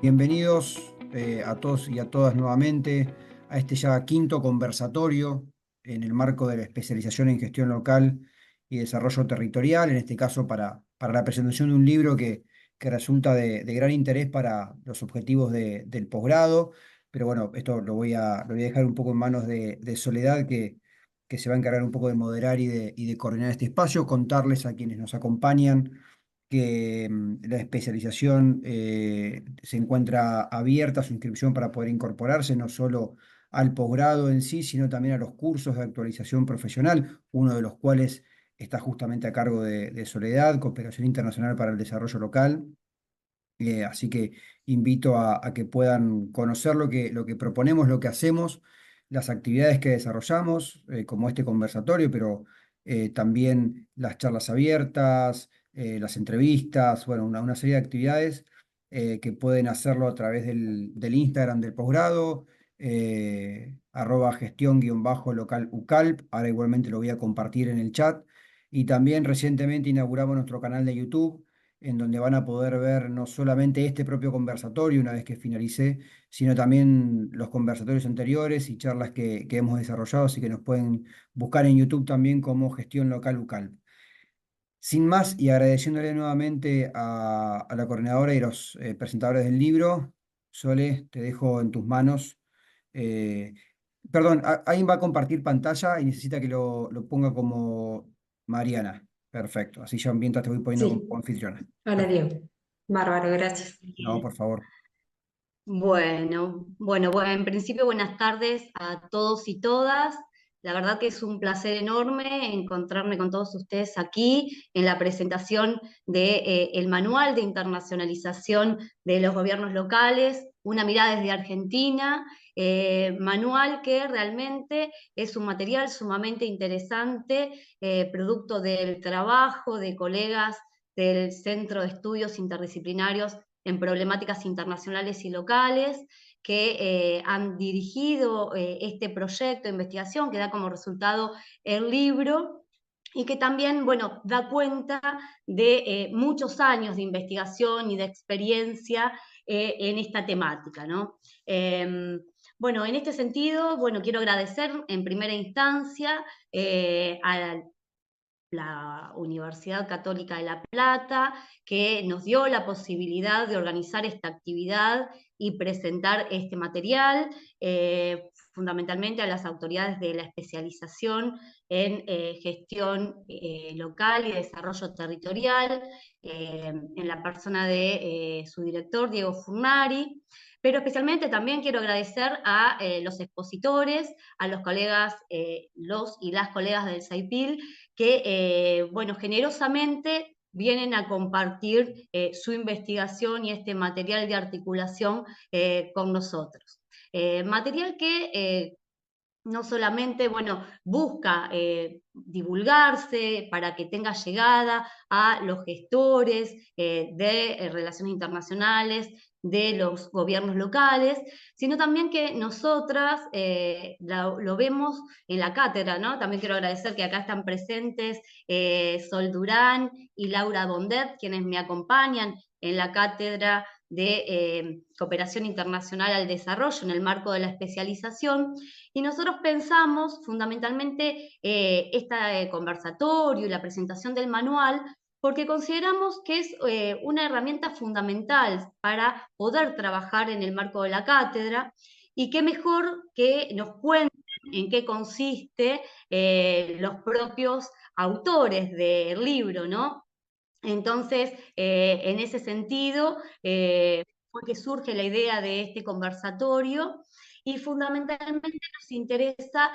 Bienvenidos a todos y a todas nuevamente a este ya quinto conversatorio en el marco de la especialización en gestión local y desarrollo territorial, en este caso para la presentación de un libro que resulta de gran interés para los objetivos del posgrado. Pero bueno, esto lo voy a dejar un poco en manos de Soledad, que se va a encargar un poco de moderar y de coordinar este espacio, contarles a quienes nos acompañan que la especialización se encuentra abierta a su inscripción para poder incorporarse no solo al posgrado en sí, sino también a los cursos de actualización profesional, uno de los cuales está justamente a cargo de Soledad, Cooperación Internacional para el Desarrollo Local. Así que invito a que puedan conocer lo que proponemos, lo que hacemos, las actividades que desarrollamos, como este conversatorio, pero también las charlas abiertas, las entrevistas, bueno, una serie de actividades que pueden hacerlo a través del Instagram del posgrado, arroba gestión-local UCALP. Ahora igualmente lo voy a compartir en el chat. Y también recientemente inauguramos nuestro canal de YouTube, en donde van a poder ver no solamente este propio conversatorio una vez que finalice, sino también los conversatorios anteriores y charlas que hemos desarrollado, así que nos pueden buscar en YouTube también como Gestión Local UCAL. Sin más, y agradeciéndole nuevamente a la coordinadora y los presentadores del libro, Sole, te dejo en tus manos. Eh, Perdón, alguien va a compartir pantalla y necesita que lo ponga como Mariana. Perfecto, así ya mientras te voy poniendo como Sí, anfitriona. hola Perfecto. Diego. Bárbaro, gracias. No, por favor. Bueno, en principio buenas tardes a todos y todas. La verdad que es un placer enorme encontrarme con todos ustedes aquí en la presentación de, el Manual de Internacionalización de los Gobiernos Locales, una mirada desde Argentina, manual que realmente es un material sumamente interesante, producto del trabajo de colegas del Centro de Estudios Interdisciplinarios en problemáticas internacionales y locales, que han dirigido este proyecto de investigación que da como resultado el libro y que también, bueno, da cuenta de muchos años de investigación y de experiencia en esta temática, ¿no? Bueno, en este sentido, bueno, quiero agradecer en primera instancia a la Universidad Católica de La Plata, que nos dio la posibilidad de organizar esta actividad y presentar este material, fundamentalmente a las autoridades de la especialización en gestión local y desarrollo territorial, en la persona de su director, Diego Furnari, pero especialmente también quiero agradecer a los expositores, a los colegas, los y las colegas del SAIPIL, que, bueno, generosamente vienen a compartir su investigación y este material de articulación con nosotros. Material que no solamente, bueno, busca divulgarse para que tenga llegada a los gestores de relaciones internacionales, de los gobiernos locales, sino también que nosotras lo vemos en la cátedra, ¿no? También quiero agradecer que acá están presentes Sol Durán y Laura Bondet, quienes me acompañan en la cátedra de Cooperación Internacional al Desarrollo en el marco de la especialización, y nosotros pensamos fundamentalmente este conversatorio y la presentación del manual porque consideramos que es una herramienta fundamental para poder trabajar en el marco de la cátedra, y qué mejor que nos cuenten en qué consiste los propios autores del libro, ¿no? Entonces, en ese sentido, fue que surge la idea de este conversatorio, y fundamentalmente nos interesa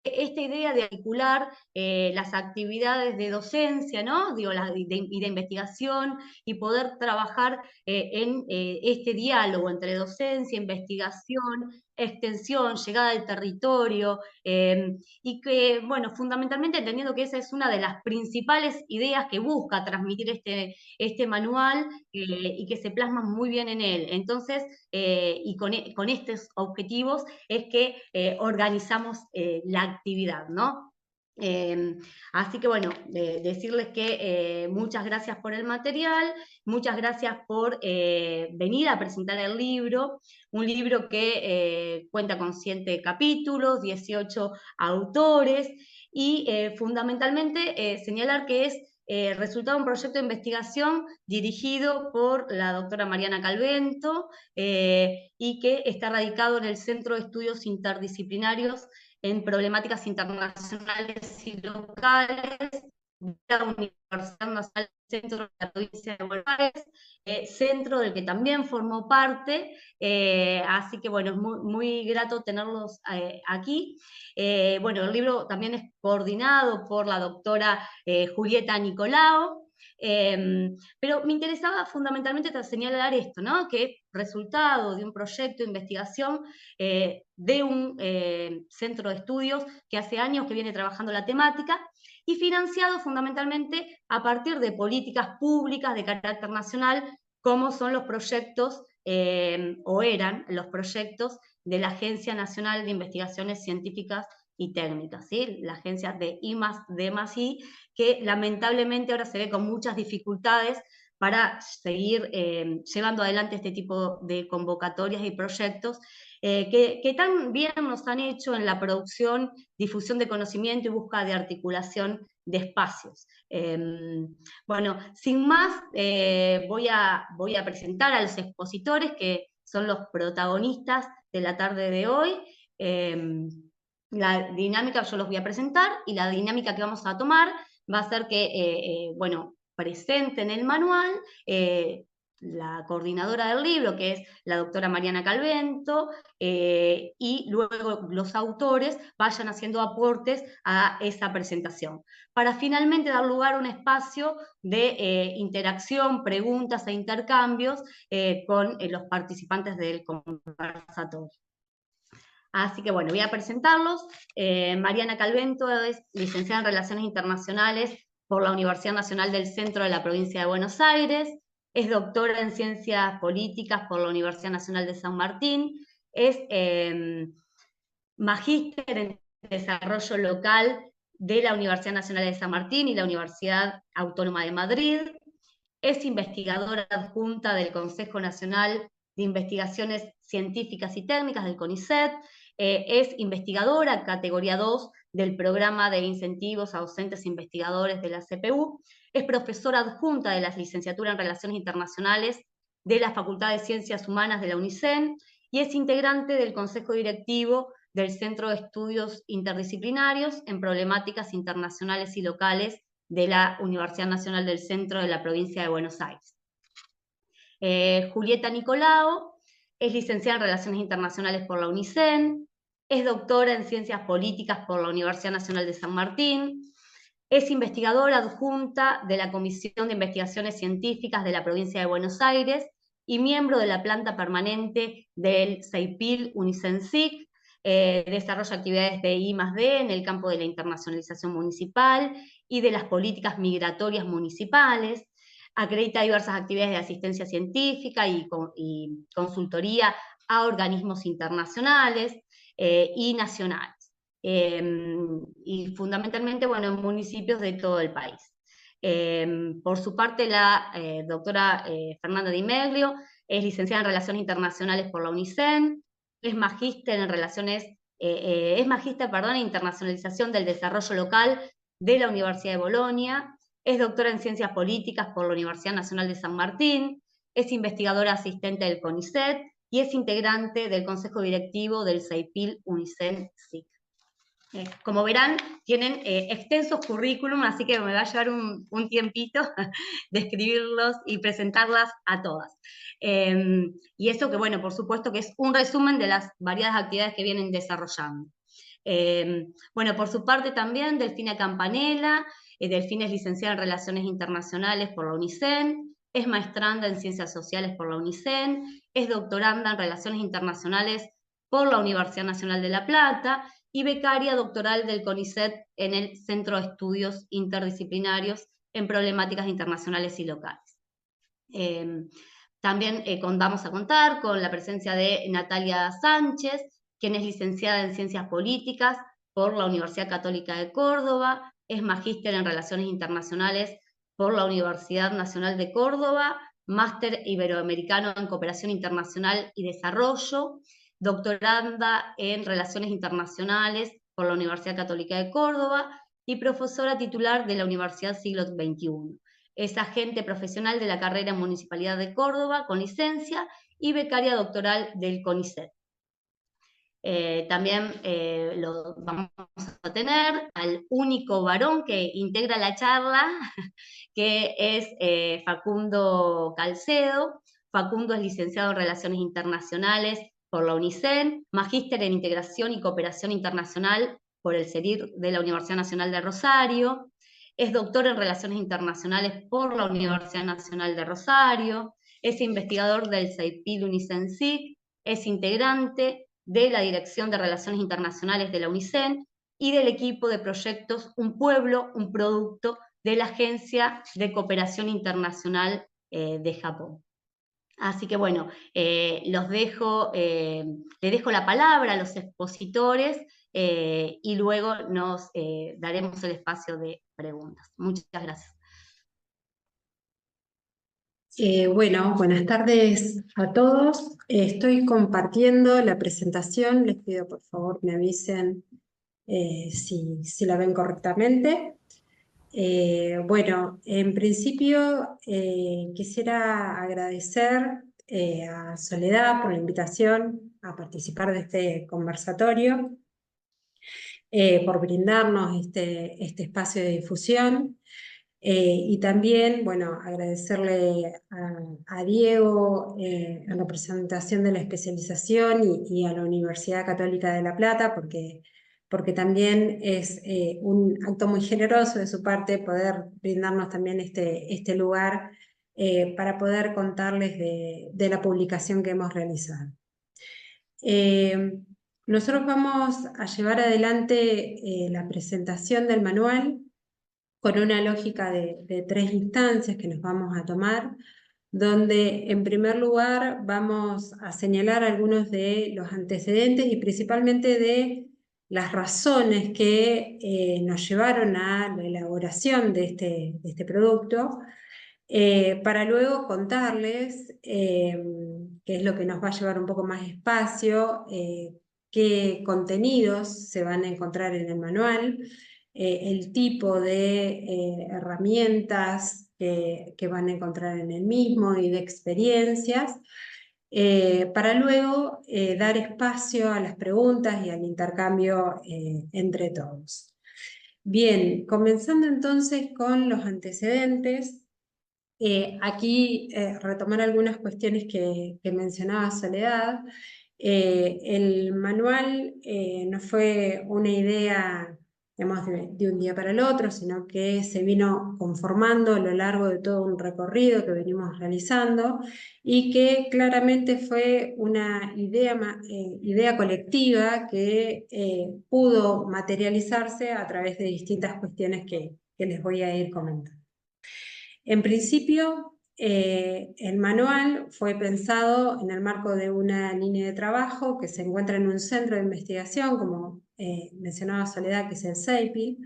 esta idea de articular las actividades de docencia, ¿no? Digo, y de investigación, y poder trabajar en este diálogo entre docencia, investigación, extensión, llegada al territorio, y que, bueno, fundamentalmente entendiendo que esa es una de las principales ideas que busca transmitir este manual, y que se plasman muy bien en él. Entonces, y con estos objetivos es que organizamos la actividad, ¿no? Así que bueno, decirles que muchas gracias por el material, muchas gracias por venir a presentar el libro, un libro que cuenta con 7 capítulos, 18 autores y fundamentalmente señalar que es resultado de un proyecto de investigación dirigido por la doctora Mariana Calvento y que está radicado en el Centro de Estudios Interdisciplinarios en Problemáticas Internacionales y Locales de la Universidad Nacional del Centro de la Provincia de Buenos Aires, centro del que también formó parte, así que bueno, es muy grato tenerlos aquí. Bueno, el libro también es coordinado por la doctora Julieta Nicolao, pero me interesaba fundamentalmente señalar esto, ¿no? Que resultado de un proyecto de investigación de un centro de estudios que hace años que viene trabajando la temática y financiado fundamentalmente a partir de políticas públicas de carácter nacional, como son los proyectos, o eran los proyectos de la Agencia Nacional de Investigaciones Científicas y Técnicas, ¿sí? La agencia de I+D+I, que lamentablemente ahora se ve con muchas dificultades para seguir llevando adelante este tipo de convocatorias y proyectos que tan bien nos han hecho en la producción, difusión de conocimiento y búsqueda de articulación de espacios. Bueno, sin más, voy a presentar a los expositores que son los protagonistas de la tarde de hoy. La dinámica yo los voy a presentar y la dinámica que vamos a tomar va a ser que, bueno, presenten el manual, la coordinadora del libro, que es la doctora Mariana Calvento, y luego los autores vayan haciendo aportes a esa presentación, para finalmente dar lugar a un espacio de interacción, preguntas e intercambios con los participantes del conversatorio. Así que bueno, voy a presentarlos. Mariana Calvento es licenciada en Relaciones Internacionales por la Universidad Nacional del Centro de la Provincia de Buenos Aires, es doctora en Ciencias Políticas por la Universidad Nacional de San Martín, es magíster en Desarrollo Local de la Universidad Nacional de San Martín y la Universidad Autónoma de Madrid, es investigadora adjunta del Consejo Nacional de Investigaciones Científicas y Técnicas del CONICET, es investigadora categoría 2 del programa de incentivos a docentes e investigadores de la CPU, es profesora adjunta de la licenciatura en Relaciones Internacionales de la Facultad de Ciencias Humanas de la UNICEN y es integrante del Consejo Directivo del Centro de Estudios Interdisciplinarios en Problemáticas Internacionales y Locales de la Universidad Nacional del Centro de la Provincia de Buenos Aires. Julieta Nicolao es licenciada en Relaciones Internacionales por la UNICEN, es doctora en Ciencias Políticas por la Universidad Nacional de San Martín, es investigadora adjunta de la Comisión de Investigaciones Científicas de la Provincia de Buenos Aires y miembro de la planta permanente del CEIPIL UNICEN-SIC, desarrolla actividades de I+D en el campo de la internacionalización municipal y de las políticas migratorias municipales, acredita diversas actividades de asistencia científica y consultoría a organismos internacionales y nacionales. Y fundamentalmente, bueno, en municipios de todo el país. Por su parte, la doctora Fernanda Di Meglio es licenciada en Relaciones Internacionales por la UNICEN, es magíster en Relaciones, es magíster, perdón, en Internacionalización del Desarrollo Local de la Universidad de Bolonia, es doctora en Ciencias Políticas por la Universidad Nacional de San Martín, es investigadora asistente del CONICET y es integrante del Consejo Directivo del CEIPIL UNICEN-SIC. Como verán, tienen extensos currículum, así que me va a llevar un tiempito describirlos y presentarlas a todas. Y eso que, bueno, por supuesto que es un resumen de las variadas actividades que vienen desarrollando. Bueno, por su parte también, Delfina Campanella. Delfina es licenciada en Relaciones Internacionales por la UNICEN, es maestranda en Ciencias Sociales por la UNICEN, es doctoranda en Relaciones Internacionales por la Universidad Nacional de La Plata y becaria doctoral del CONICET en el Centro de Estudios Interdisciplinarios en Problemáticas Internacionales y Locales. También vamos a contar con la presencia de Natalia Sánchez, quien es licenciada en Ciencias Políticas por la Universidad Católica de Córdoba, es magíster en Relaciones Internacionales por la Universidad Nacional de Córdoba, máster iberoamericano en Cooperación Internacional y Desarrollo, doctoranda en Relaciones Internacionales por la Universidad Católica de Córdoba y profesora titular de la Universidad Siglo XXI. Es agente profesional de la carrera en Municipalidad de Córdoba con licencia y becaria doctoral del CONICET. También lo vamos a tener al único varón que integra la charla, que es Facundo Calcedo. Facundo es licenciado en Relaciones Internacionales por la UNICEN, magíster en Integración y Cooperación Internacional por el CEDIR de la Universidad Nacional de Rosario, es doctor en Relaciones Internacionales por la Universidad Nacional de Rosario, es investigador del CEIPIL UNICEN-SIC, es integrante de la Dirección de Relaciones Internacionales de la UNICEN y del equipo de proyectos Un Pueblo, un Producto de la Agencia de Cooperación Internacional de Japón. Así que bueno, le dejo la palabra a los expositores y luego nos daremos el espacio de preguntas. Muchas gracias. Bueno, buenas tardes a todos. Estoy compartiendo la presentación. Les pido por favor me avisen si la ven correctamente. Bueno, en principio quisiera agradecer a Soledad por la invitación a participar de este conversatorio, por brindarnos este espacio de difusión. Y también, bueno, agradecerle a Diego en representación de la especialización y a la Universidad Católica de La Plata, porque también es un acto muy generoso de su parte poder brindarnos también este lugar para poder contarles de la publicación que hemos realizado. Nosotros vamos a llevar adelante la presentación del manual con una lógica de 3 instancias que nos vamos a tomar, donde en primer lugar vamos a señalar algunos de los antecedentes y principalmente de las razones que nos llevaron a la elaboración de este producto, para luego contarles, que es lo que nos va a llevar un poco más espacio, qué contenidos se van a encontrar en el manual, el tipo de herramientas que van a encontrar en el mismo y de experiencias, para luego dar espacio a las preguntas y al intercambio entre todos. Bien, comenzando entonces con los antecedentes. Aquí retomar algunas cuestiones que mencionaba Soledad. El manual no fue una idea, digamos, de un día para el otro, sino que se vino conformando a lo largo de todo un recorrido que venimos realizando y que claramente fue una idea colectiva que pudo materializarse a través de distintas cuestiones que les voy a ir comentando. En principio, el manual fue pensado en el marco de una línea de trabajo que se encuentra en un centro de investigación, como mencionaba Soledad, que es el CEIPIL,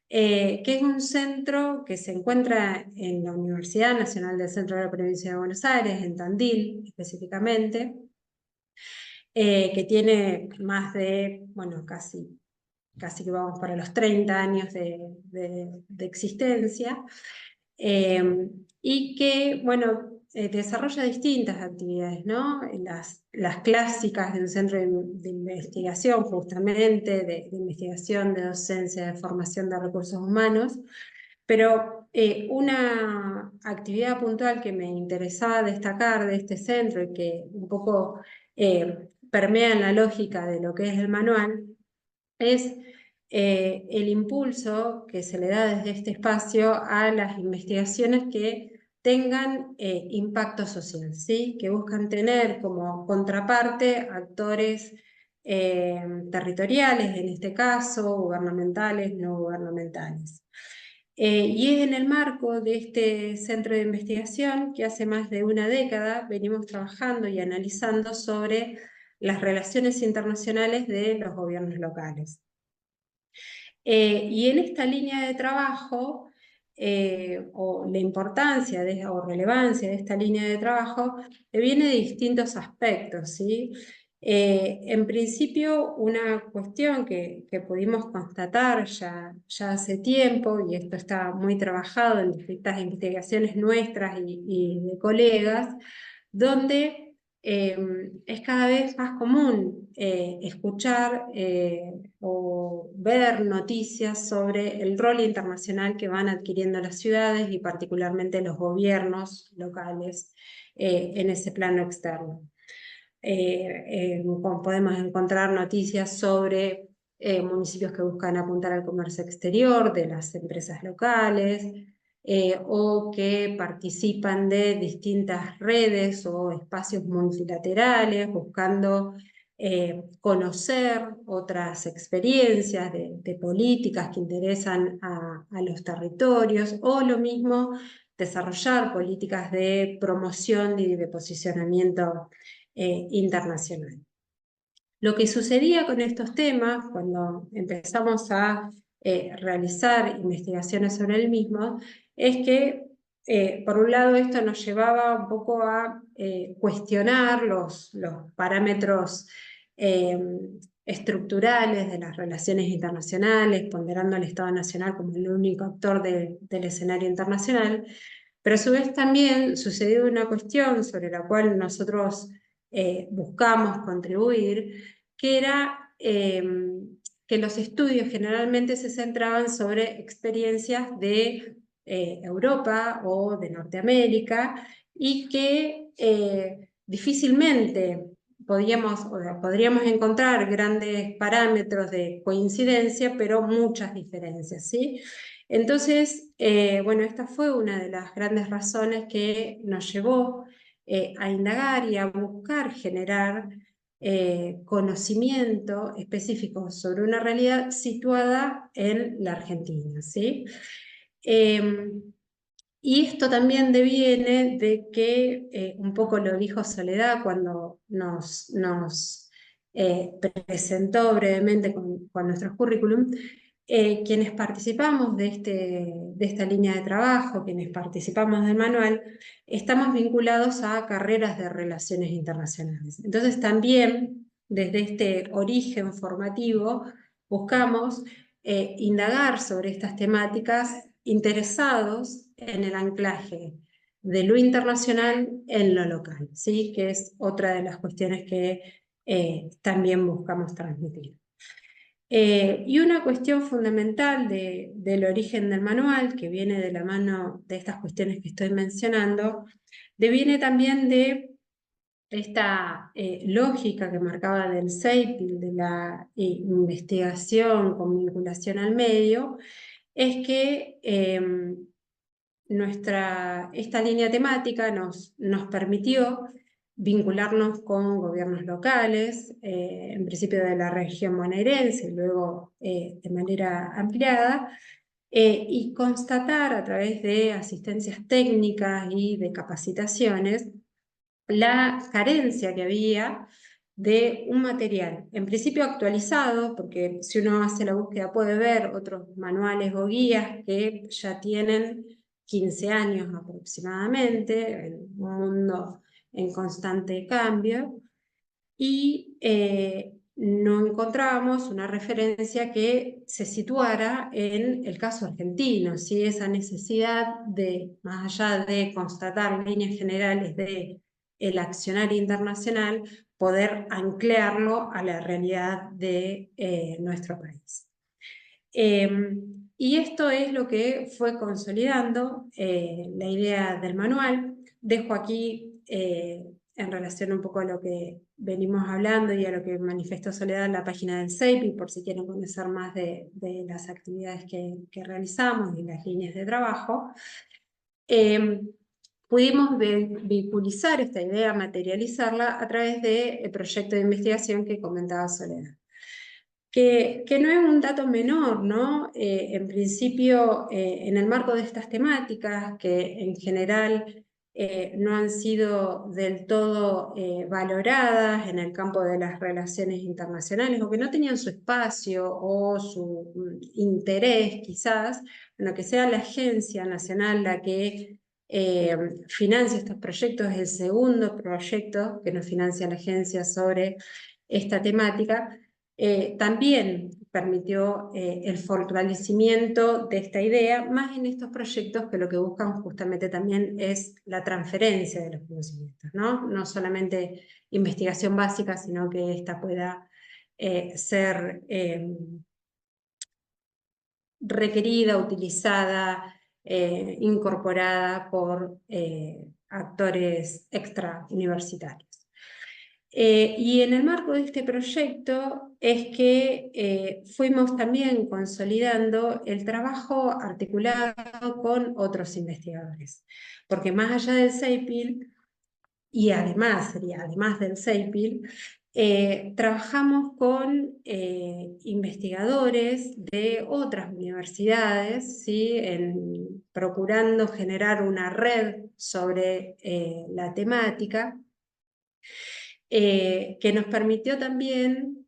que es un centro que se encuentra en la Universidad Nacional del Centro de la Provincia de Buenos Aires, en Tandil específicamente, que tiene más de, bueno, casi que vamos para los 30 años de existencia. Y que, bueno, desarrolla distintas actividades, ¿no? Las clásicas de un centro de investigación, justamente, de investigación, de docencia, de formación de recursos humanos, pero una actividad puntual que me interesaba destacar de este centro y que un poco permea en la lógica de lo que es el manual, es el impulso que se le da desde este espacio a las investigaciones que tengan impacto social, ¿sí? Que buscan tener como contraparte actores territoriales, en este caso, gubernamentales, no gubernamentales. Y es en el marco de este centro de investigación que hace más de una década venimos trabajando y analizando sobre las relaciones internacionales de los gobiernos locales. Y en esta línea de trabajo, o la importancia o relevancia de esta línea de trabajo, viene de distintos aspectos, ¿sí? En principio, una cuestión que pudimos constatar ya hace tiempo, y esto está muy trabajado en distintas investigaciones nuestras y de colegas, donde es cada vez más común escuchar o ver noticias sobre el rol internacional que van adquiriendo las ciudades y particularmente los gobiernos locales en ese plano externo. Podemos encontrar noticias sobre municipios que buscan apuntar al comercio exterior de las empresas locales, o que participan de distintas redes o espacios multilaterales buscando conocer otras experiencias de políticas que interesan a los territorios, o lo mismo desarrollar políticas de promoción y de posicionamiento internacional. Lo que sucedía con estos temas cuando empezamos a realizar investigaciones sobre el mismo es que, por un lado, esto nos llevaba un poco a cuestionar los parámetros estructurales de las relaciones internacionales, ponderando al Estado Nacional como el único actor del escenario internacional, pero a su vez también sucedió una cuestión sobre la cual nosotros buscamos contribuir, que era que los estudios generalmente se centraban sobre experiencias de Europa o de Norteamérica, y que difícilmente podríamos encontrar grandes parámetros de coincidencia, pero muchas diferencias, ¿sí? Entonces, bueno, esta fue una de las grandes razones que nos llevó a indagar y a buscar generar conocimiento específico sobre una realidad situada en la Argentina, ¿sí? Y esto también deviene de que, un poco lo dijo Soledad cuando nos presentó brevemente con nuestros currículum, quienes participamos de esta línea de trabajo, quienes participamos del manual, estamos vinculados a carreras de relaciones internacionales. Entonces también, desde este origen formativo, buscamos indagar sobre estas temáticas interesados en el anclaje de lo internacional en lo local, ¿sí? Que es otra de las cuestiones que también buscamos transmitir. Y una cuestión fundamental del origen del manual, que viene de la mano de estas cuestiones que estoy mencionando, deviene también de esta lógica que marcaba del CEIPIL, de la investigación con vinculación al medio, es que esta línea temática nos permitió vincularnos con gobiernos locales, en principio de la región bonaerense y luego de manera ampliada, y constatar a través de asistencias técnicas y de capacitaciones la carencia que había de un material, en principio actualizado, porque si uno hace la búsqueda puede ver otros manuales o guías que ya tienen 15 años aproximadamente, en un mundo en constante cambio, y no encontrábamos una referencia que se situara en el caso argentino, ¿sí? Esa necesidad de, más allá de constatar líneas generales del accionar internacional, poder anclarlo a la realidad de nuestro país. Y esto es lo que fue consolidando la idea del manual. Dejo aquí, en relación un poco a lo que venimos hablando y a lo que manifestó Soledad, en la página del CEIPI, por si quieren conocer más de las actividades que realizamos y las líneas de trabajo. Pudimos vehiculizar esta idea, materializarla a través del proyecto de investigación que comentaba Soledad. Que no es un dato menor, ¿no? En principio, en el marco de estas temáticas, que en general no han sido del todo valoradas en el campo de las relaciones internacionales, o que no tenían su espacio o su interés quizás, bueno, que sea la Agencia Nacional la que financia estos proyectos. Es el segundo proyecto que nos financia la agencia sobre esta temática. También permitió el fortalecimiento de esta idea, más en estos proyectos que lo que buscan justamente también es la transferencia de los conocimientos, ¿no? No solamente investigación básica, sino que esta pueda ser requerida, utilizada, incorporada por actores extrauniversitarios. Y en el marco de este proyecto es que fuimos también consolidando el trabajo articulado con otros investigadores, porque más allá del CEIPIL, y además del CEIPIL, trabajamos con investigadores de otras universidades, ¿sí? Procurando generar una red sobre la temática, que nos permitió también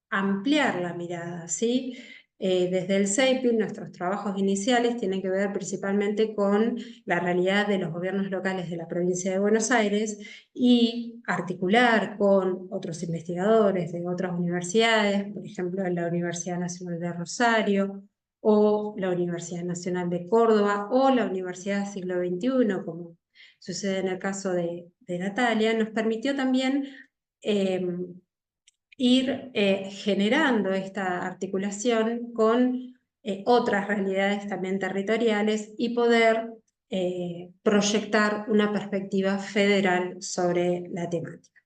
ampliar la mirada, ¿sí? Desde el CEIPIL, nuestros trabajos iniciales tienen que ver principalmente con la realidad de los gobiernos locales de la provincia de Buenos Aires y articular con otros investigadores de otras universidades, por ejemplo, la Universidad Nacional de Rosario, o la Universidad Nacional de Córdoba, o la Universidad Siglo XXI, como sucede en el caso de Natalia, nos permitió también ir generando esta articulación con otras realidades también territoriales y poder proyectar una perspectiva federal sobre la temática.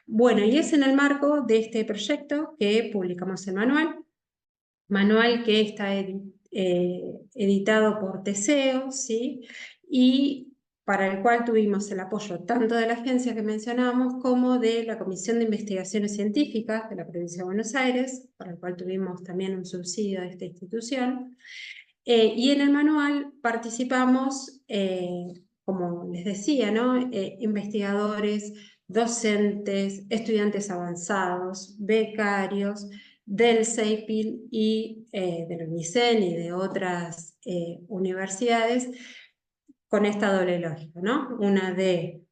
Bueno, y es en el marco de este proyecto que publicamos el manual que está editado por Teseo, ¿sí? Y para el cual tuvimos el apoyo tanto de la agencia que mencionábamos como de la Comisión de Investigaciones Científicas de la provincia de Buenos Aires, para el cual tuvimos también un subsidio de esta institución. Y en el manual participamos, como les decía, ¿no? Investigadores, docentes, estudiantes avanzados, becarios del CEIPIL y del UNICEN y de otras universidades, con esta doble lógica, ¿no? Una de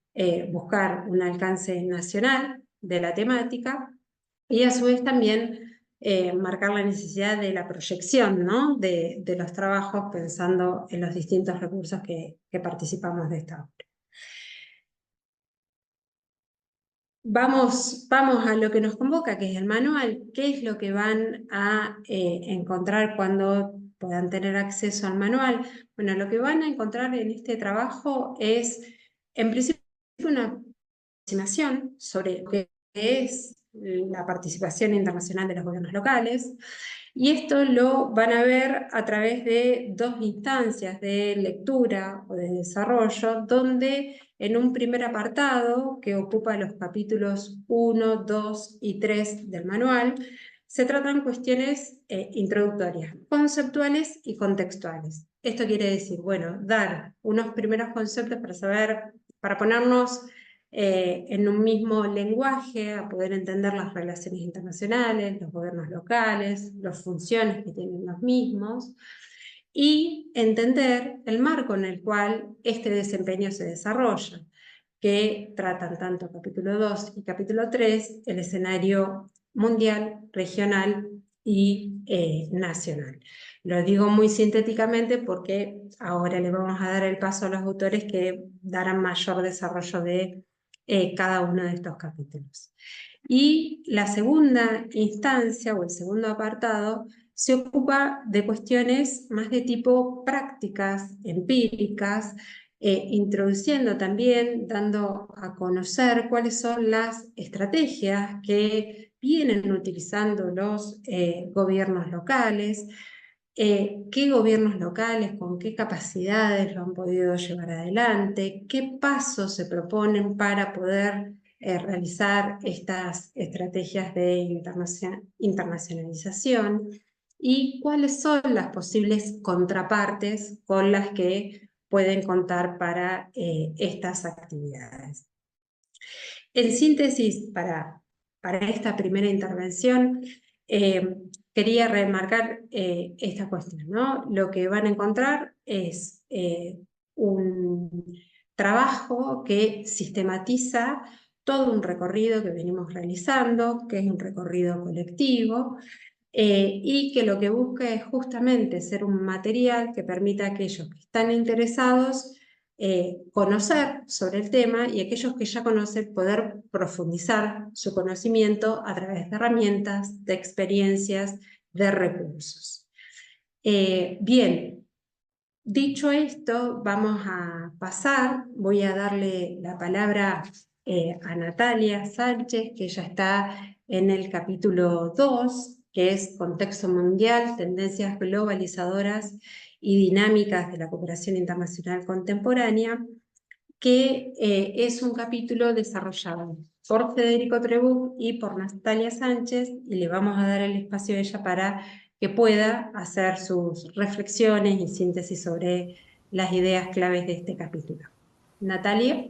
buscar un alcance nacional de la temática y a su vez también marcar la necesidad de la proyección, ¿no? de los trabajos pensando en los distintos recursos que participamos de esta obra. Vamos a lo que nos convoca, que es el manual. ¿Qué es lo que van a encontrar cuando puedan tener acceso al manual? Bueno, lo que van a encontrar en este trabajo es, en principio, una aproximación sobre lo que es la participación internacional de los gobiernos locales, y esto lo van a ver a través de dos instancias de lectura o de desarrollo, donde en un primer apartado, que ocupa los capítulos 1, 2 y 3 del manual, se tratan cuestiones introductorias, conceptuales y contextuales. Esto quiere decir, bueno, dar unos primeros conceptos para saber, para ponernos en un mismo lenguaje, a poder entender las relaciones internacionales, los gobiernos locales, las funciones que tienen los mismos, y entender el marco en el cual este desempeño se desarrolla, que tratan tanto capítulo 2 y capítulo 3, el escenario mundial, regional y nacional. Lo digo muy sintéticamente porque ahora le vamos a dar el paso a los autores que darán mayor desarrollo de cada uno de estos capítulos. Y la segunda instancia o el segundo apartado se ocupa de cuestiones más de tipo prácticas, empíricas, introduciendo también, dando a conocer cuáles son las estrategias que vienen utilizando los gobiernos locales, qué gobiernos locales, con qué capacidades lo han podido llevar adelante, qué pasos se proponen para poder realizar estas estrategias de internacionalización y cuáles son las posibles contrapartes con las que pueden contar para estas actividades. En síntesis, para esta primera intervención, quería remarcar esta cuestión, ¿no? Lo que van a encontrar es un trabajo que sistematiza todo un recorrido que venimos realizando, que es un recorrido colectivo, y que lo que busca es justamente ser un material que permita a aquellos que están interesados conocer sobre el tema, y aquellos que ya conocen poder profundizar su conocimiento a través de herramientas, de experiencias, de recursos. Bien, dicho esto, vamos a pasar, voy a darle la palabra a Natalia Sánchez, que ya está en el capítulo 2, que es Contexto Mundial, Tendencias Globalizadoras y Dinámicas de la Cooperación Internacional Contemporánea, que es un capítulo desarrollado por Federico Trebuch y por Natalia Sánchez, y le vamos a dar el espacio a ella para que pueda hacer sus reflexiones y síntesis sobre las ideas claves de este capítulo. Natalia.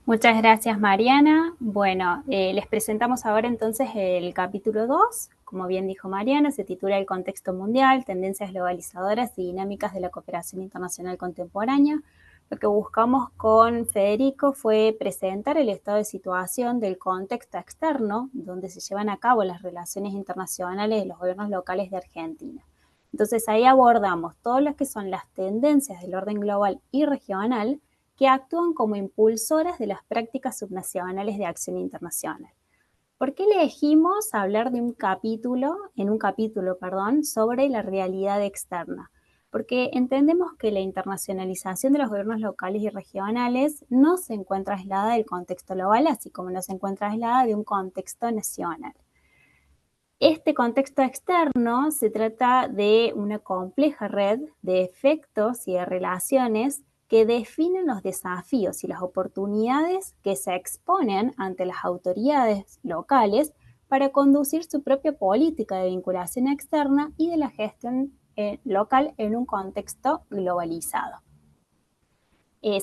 Muchas gracias, Mariana. Bueno, les presentamos ahora entonces el capítulo 2. Como bien dijo Mariana, se titula El contexto mundial, tendencias globalizadoras y dinámicas de la cooperación internacional contemporánea. Lo que buscamos con Federico fue presentar el estado de situación del contexto externo donde se llevan a cabo las relaciones internacionales de los gobiernos locales de Argentina. Entonces ahí abordamos todo lo que son las tendencias del orden global y regional que actúan como impulsoras de las prácticas subnacionales de acción internacional. ¿Por qué elegimos hablar de un capítulo sobre la realidad externa? Porque entendemos que la internacionalización de los gobiernos locales y regionales no se encuentra aislada del contexto global, así como no se encuentra aislada de un contexto nacional. Este contexto externo se trata de una compleja red de efectos y de relaciones que definen los desafíos y las oportunidades que se exponen ante las autoridades locales para conducir su propia política de vinculación externa y de la gestión local en un contexto globalizado.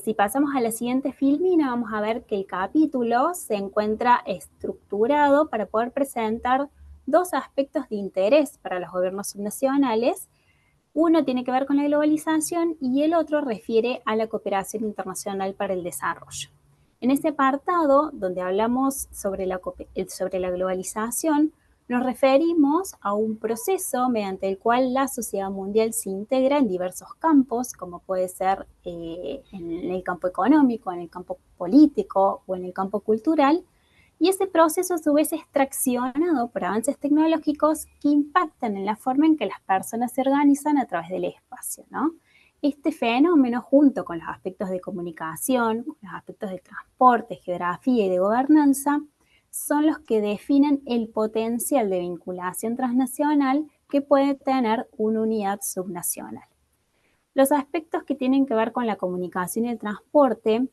Si pasamos a la siguiente filmina, vamos a ver que el capítulo se encuentra estructurado para poder presentar dos aspectos de interés para los gobiernos subnacionales. Uno tiene que ver con la globalización y el otro refiere a la cooperación internacional para el desarrollo. En este apartado, donde hablamos sobre la globalización, nos referimos a un proceso mediante el cual la sociedad mundial se integra en diversos campos, como puede ser en el campo económico, en el campo político o en el campo cultural, y ese proceso a su vez es traccionado por avances tecnológicos que impactan en la forma en que las personas se organizan a través del espacio, ¿no? Este fenómeno, junto con los aspectos de comunicación, con los aspectos de transporte, geografía y de gobernanza, son los que definen el potencial de vinculación transnacional que puede tener una unidad subnacional. Los aspectos que tienen que ver con la comunicación y el transporte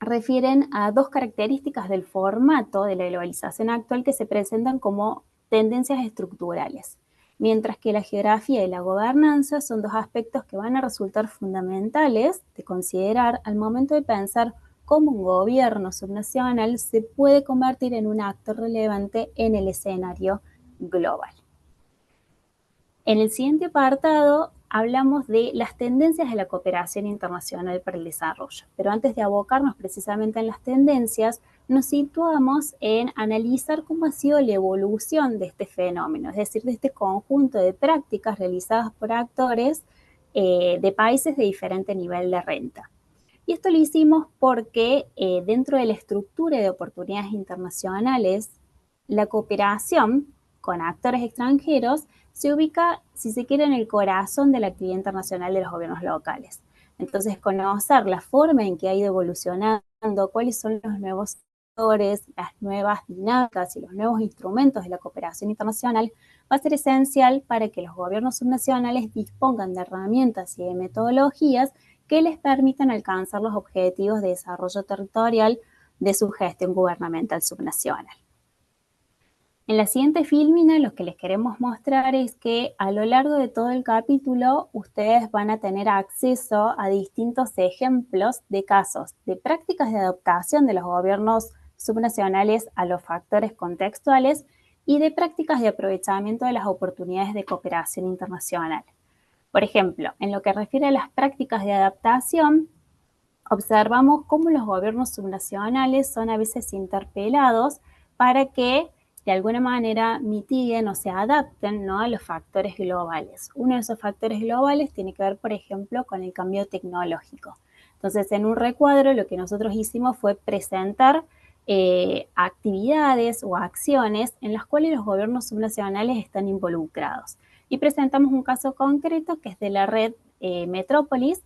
refieren a dos características del formato de la globalización actual que se presentan como tendencias estructurales, mientras que la geografía y la gobernanza son dos aspectos que van a resultar fundamentales de considerar al momento de pensar cómo un gobierno subnacional se puede convertir en un actor relevante en el escenario global. En el siguiente apartado hablamos de las tendencias de la cooperación internacional para el desarrollo, pero antes de abocarnos precisamente en las tendencias, nos situamos en analizar cómo ha sido la evolución de este fenómeno, es decir, de este conjunto de prácticas realizadas por actores de países de diferente nivel de renta. Y esto lo hicimos porque dentro de la estructura de oportunidades internacionales, la cooperación con actores extranjeros se ubica, si se quiere, en el corazón de la actividad internacional de los gobiernos locales. Entonces, conocer la forma en que ha ido evolucionando, cuáles son los nuevos actores, las nuevas dinámicas y los nuevos instrumentos de la cooperación internacional va a ser esencial para que los gobiernos subnacionales dispongan de herramientas y de metodologías que les permitan alcanzar los objetivos de desarrollo territorial de su gestión gubernamental subnacional. En la siguiente filmina lo que les queremos mostrar es que a lo largo de todo el capítulo ustedes van a tener acceso a distintos ejemplos de casos de prácticas de adaptación de los gobiernos subnacionales a los factores contextuales y de prácticas de aprovechamiento de las oportunidades de cooperación internacional. Por ejemplo, en lo que refiere a las prácticas de adaptación, observamos cómo los gobiernos subnacionales son a veces interpelados para que de alguna manera mitiguen o se adapten, ¿no?, a los factores globales. Uno de esos factores globales tiene que ver, por ejemplo, con el cambio tecnológico. Entonces, en un recuadro lo que nosotros hicimos fue presentar actividades o acciones en las cuales los gobiernos subnacionales están involucrados. Y presentamos un caso concreto que es de la red Metrópolis,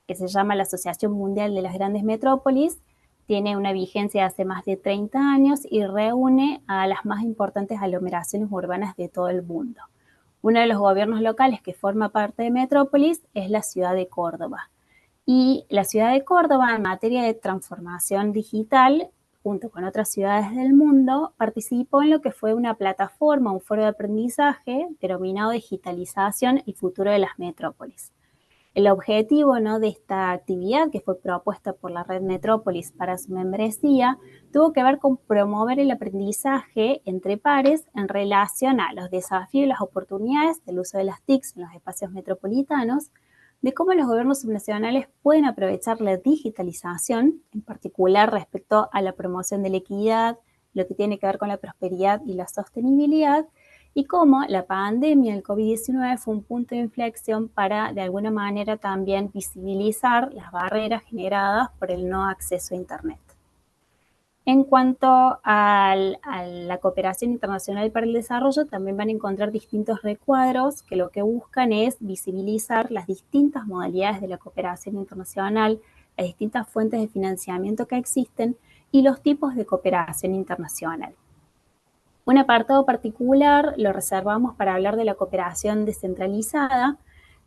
que se llama la Asociación Mundial de las Grandes Metrópolis, tiene una vigencia de hace más de 30 años y reúne a las más importantes aglomeraciones urbanas de todo el mundo. Uno de los gobiernos locales que forma parte de Metrópolis es la ciudad de Córdoba. Y la ciudad de Córdoba, en materia de transformación digital, junto con otras ciudades del mundo, participó en lo que fue una plataforma, un foro de aprendizaje denominado Digitalización y Futuro de las Metrópolis. El objetivo, ¿no?, de esta actividad, que fue propuesta por la red Metrópolis para su membresía, tuvo que ver con promover el aprendizaje entre pares en relación a los desafíos y las oportunidades del uso de las TICs en los espacios metropolitanos, de cómo los gobiernos subnacionales pueden aprovechar la digitalización, en particular respecto a la promoción de la equidad, lo que tiene que ver con la prosperidad y la sostenibilidad, y cómo la pandemia del COVID-19 fue un punto de inflexión para, de alguna manera, también visibilizar las barreras generadas por el no acceso a Internet. En cuanto a la cooperación internacional para el desarrollo, también van a encontrar distintos recuadros que lo que buscan es visibilizar las distintas modalidades de la cooperación internacional, las distintas fuentes de financiamiento que existen y los tipos de cooperación internacional. Un apartado particular lo reservamos para hablar de la cooperación descentralizada,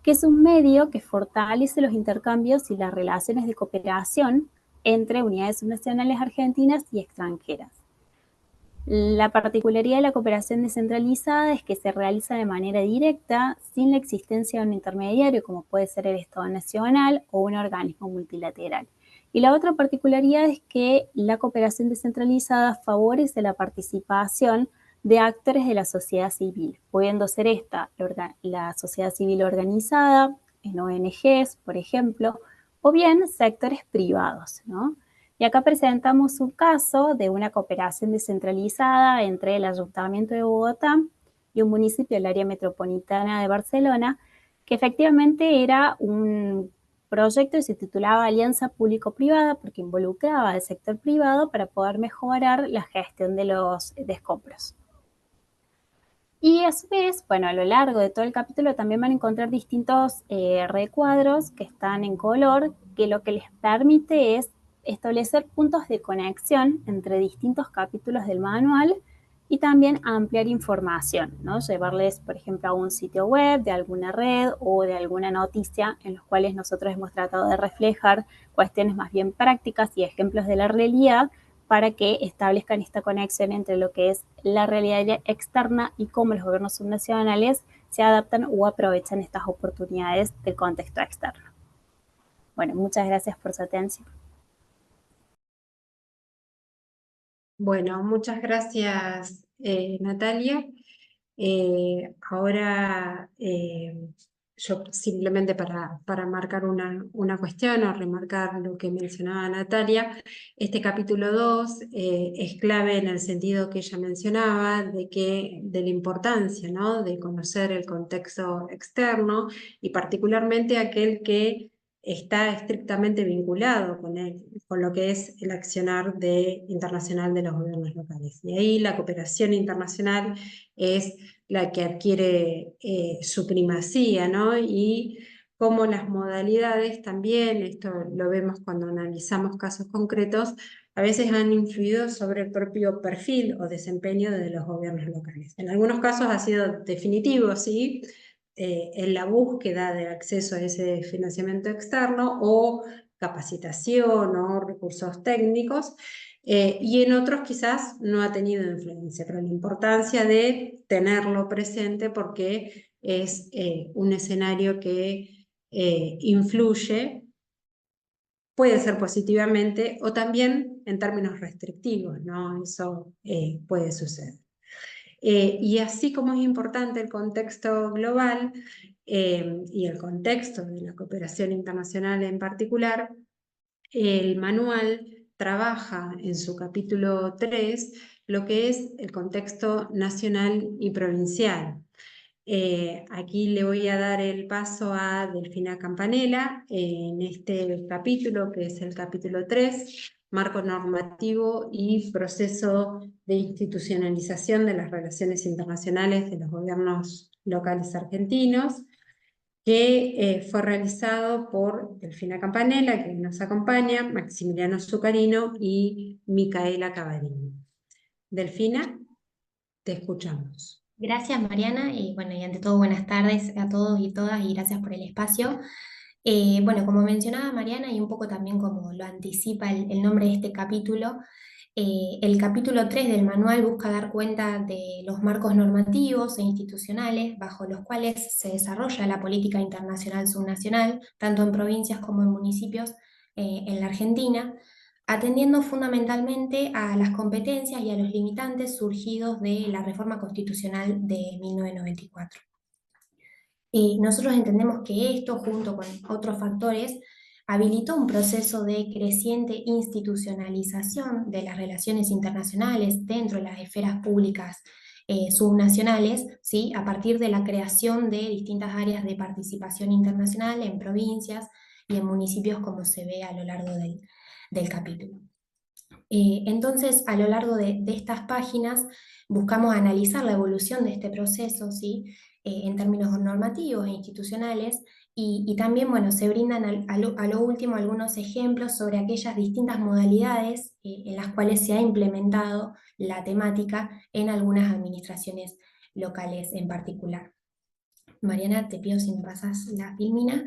que es un medio que fortalece los intercambios y las relaciones de cooperación entre unidades subnacionales argentinas y extranjeras. La particularidad de la cooperación descentralizada es que se realiza de manera directa, sin la existencia de un intermediario, como puede ser el Estado Nacional o un organismo multilateral. Y la otra particularidad es que la cooperación descentralizada favorece la participación de actores de la sociedad civil, pudiendo ser esta la sociedad civil organizada, en ONGs, por ejemplo, o bien sectores privados, ¿no? Y acá presentamos un caso de una cooperación descentralizada entre el Ayuntamiento de Bogotá y un municipio del área metropolitana de Barcelona, que efectivamente era un proyecto que se titulaba Alianza Público-Privada porque involucraba al sector privado para poder mejorar la gestión de los escombros. Y a su vez, bueno, a lo largo de todo el capítulo también van a encontrar distintos recuadros que están en color, que lo que les permite es establecer puntos de conexión entre distintos capítulos del manual y también ampliar información, ¿no? Llevarles, por ejemplo, a un sitio web de alguna red o de alguna noticia en los cuales nosotros hemos tratado de reflejar cuestiones más bien prácticas y ejemplos de la realidad para que establezcan esta conexión entre lo que es la realidad externa y cómo los gobiernos subnacionales se adaptan o aprovechan estas oportunidades del contexto externo. Bueno, muchas gracias por su atención. Bueno, muchas gracias, Natalia. Ahora yo simplemente para marcar una cuestión o remarcar lo que mencionaba Natalia, este capítulo 2 es clave en el sentido que ella mencionaba de la importancia, ¿no?, de conocer el contexto externo y particularmente aquel que está estrictamente vinculado con lo que es el accionar internacional de los gobiernos locales. Y ahí la cooperación internacional es la que adquiere su primacía, ¿no? Y como las modalidades también, esto lo vemos cuando analizamos casos concretos, a veces han influido sobre el propio perfil o desempeño de los gobiernos locales. En algunos casos ha sido definitivo, ¿sí?, en la búsqueda del acceso a ese financiamiento externo o capacitación o recursos técnicos, y en otros quizás no ha tenido influencia, pero la importancia de tenerlo presente porque es un escenario que influye, puede ser positivamente o también en términos restrictivos, ¿no? Eso puede suceder. Y así como es importante el contexto global y el contexto de la cooperación internacional en particular, el manual trabaja en su capítulo 3 lo que es el contexto nacional y provincial. Aquí le voy a dar el paso a Delfina Campanella en este capítulo, que es el capítulo 3, marco normativo y proceso de institucionalización de las relaciones internacionales de los gobiernos locales argentinos, que fue realizado por Delfina Campanella, que nos acompaña, Maximiliano Zucarino y Micaela Cavarini. Delfina, te escuchamos. Gracias, Mariana, y bueno, y ante todo buenas tardes a todos y todas y gracias por el espacio. Bueno, como mencionaba Mariana y un poco también como lo anticipa el nombre de este capítulo, el capítulo 3 del manual busca dar cuenta de los marcos normativos e institucionales bajo los cuales se desarrolla la política internacional subnacional, tanto en provincias como en municipios en la Argentina, atendiendo fundamentalmente a las competencias y a los limitantes surgidos de la reforma constitucional de 1994. Nosotros entendemos que esto, junto con otros factores, habilitó un proceso de creciente institucionalización de las relaciones internacionales dentro de las esferas públicas subnacionales, ¿sí? A partir de la creación de distintas áreas de participación internacional en provincias y en municipios, como se ve a lo largo del capítulo. Entonces, a lo largo de estas páginas, buscamos analizar la evolución de este proceso, ¿sí? En términos normativos e institucionales, y también, bueno, se brindan a lo último algunos ejemplos sobre aquellas distintas modalidades en las cuales se ha implementado la temática en algunas administraciones locales en particular. Mariana, te pido si me pasas la filmina.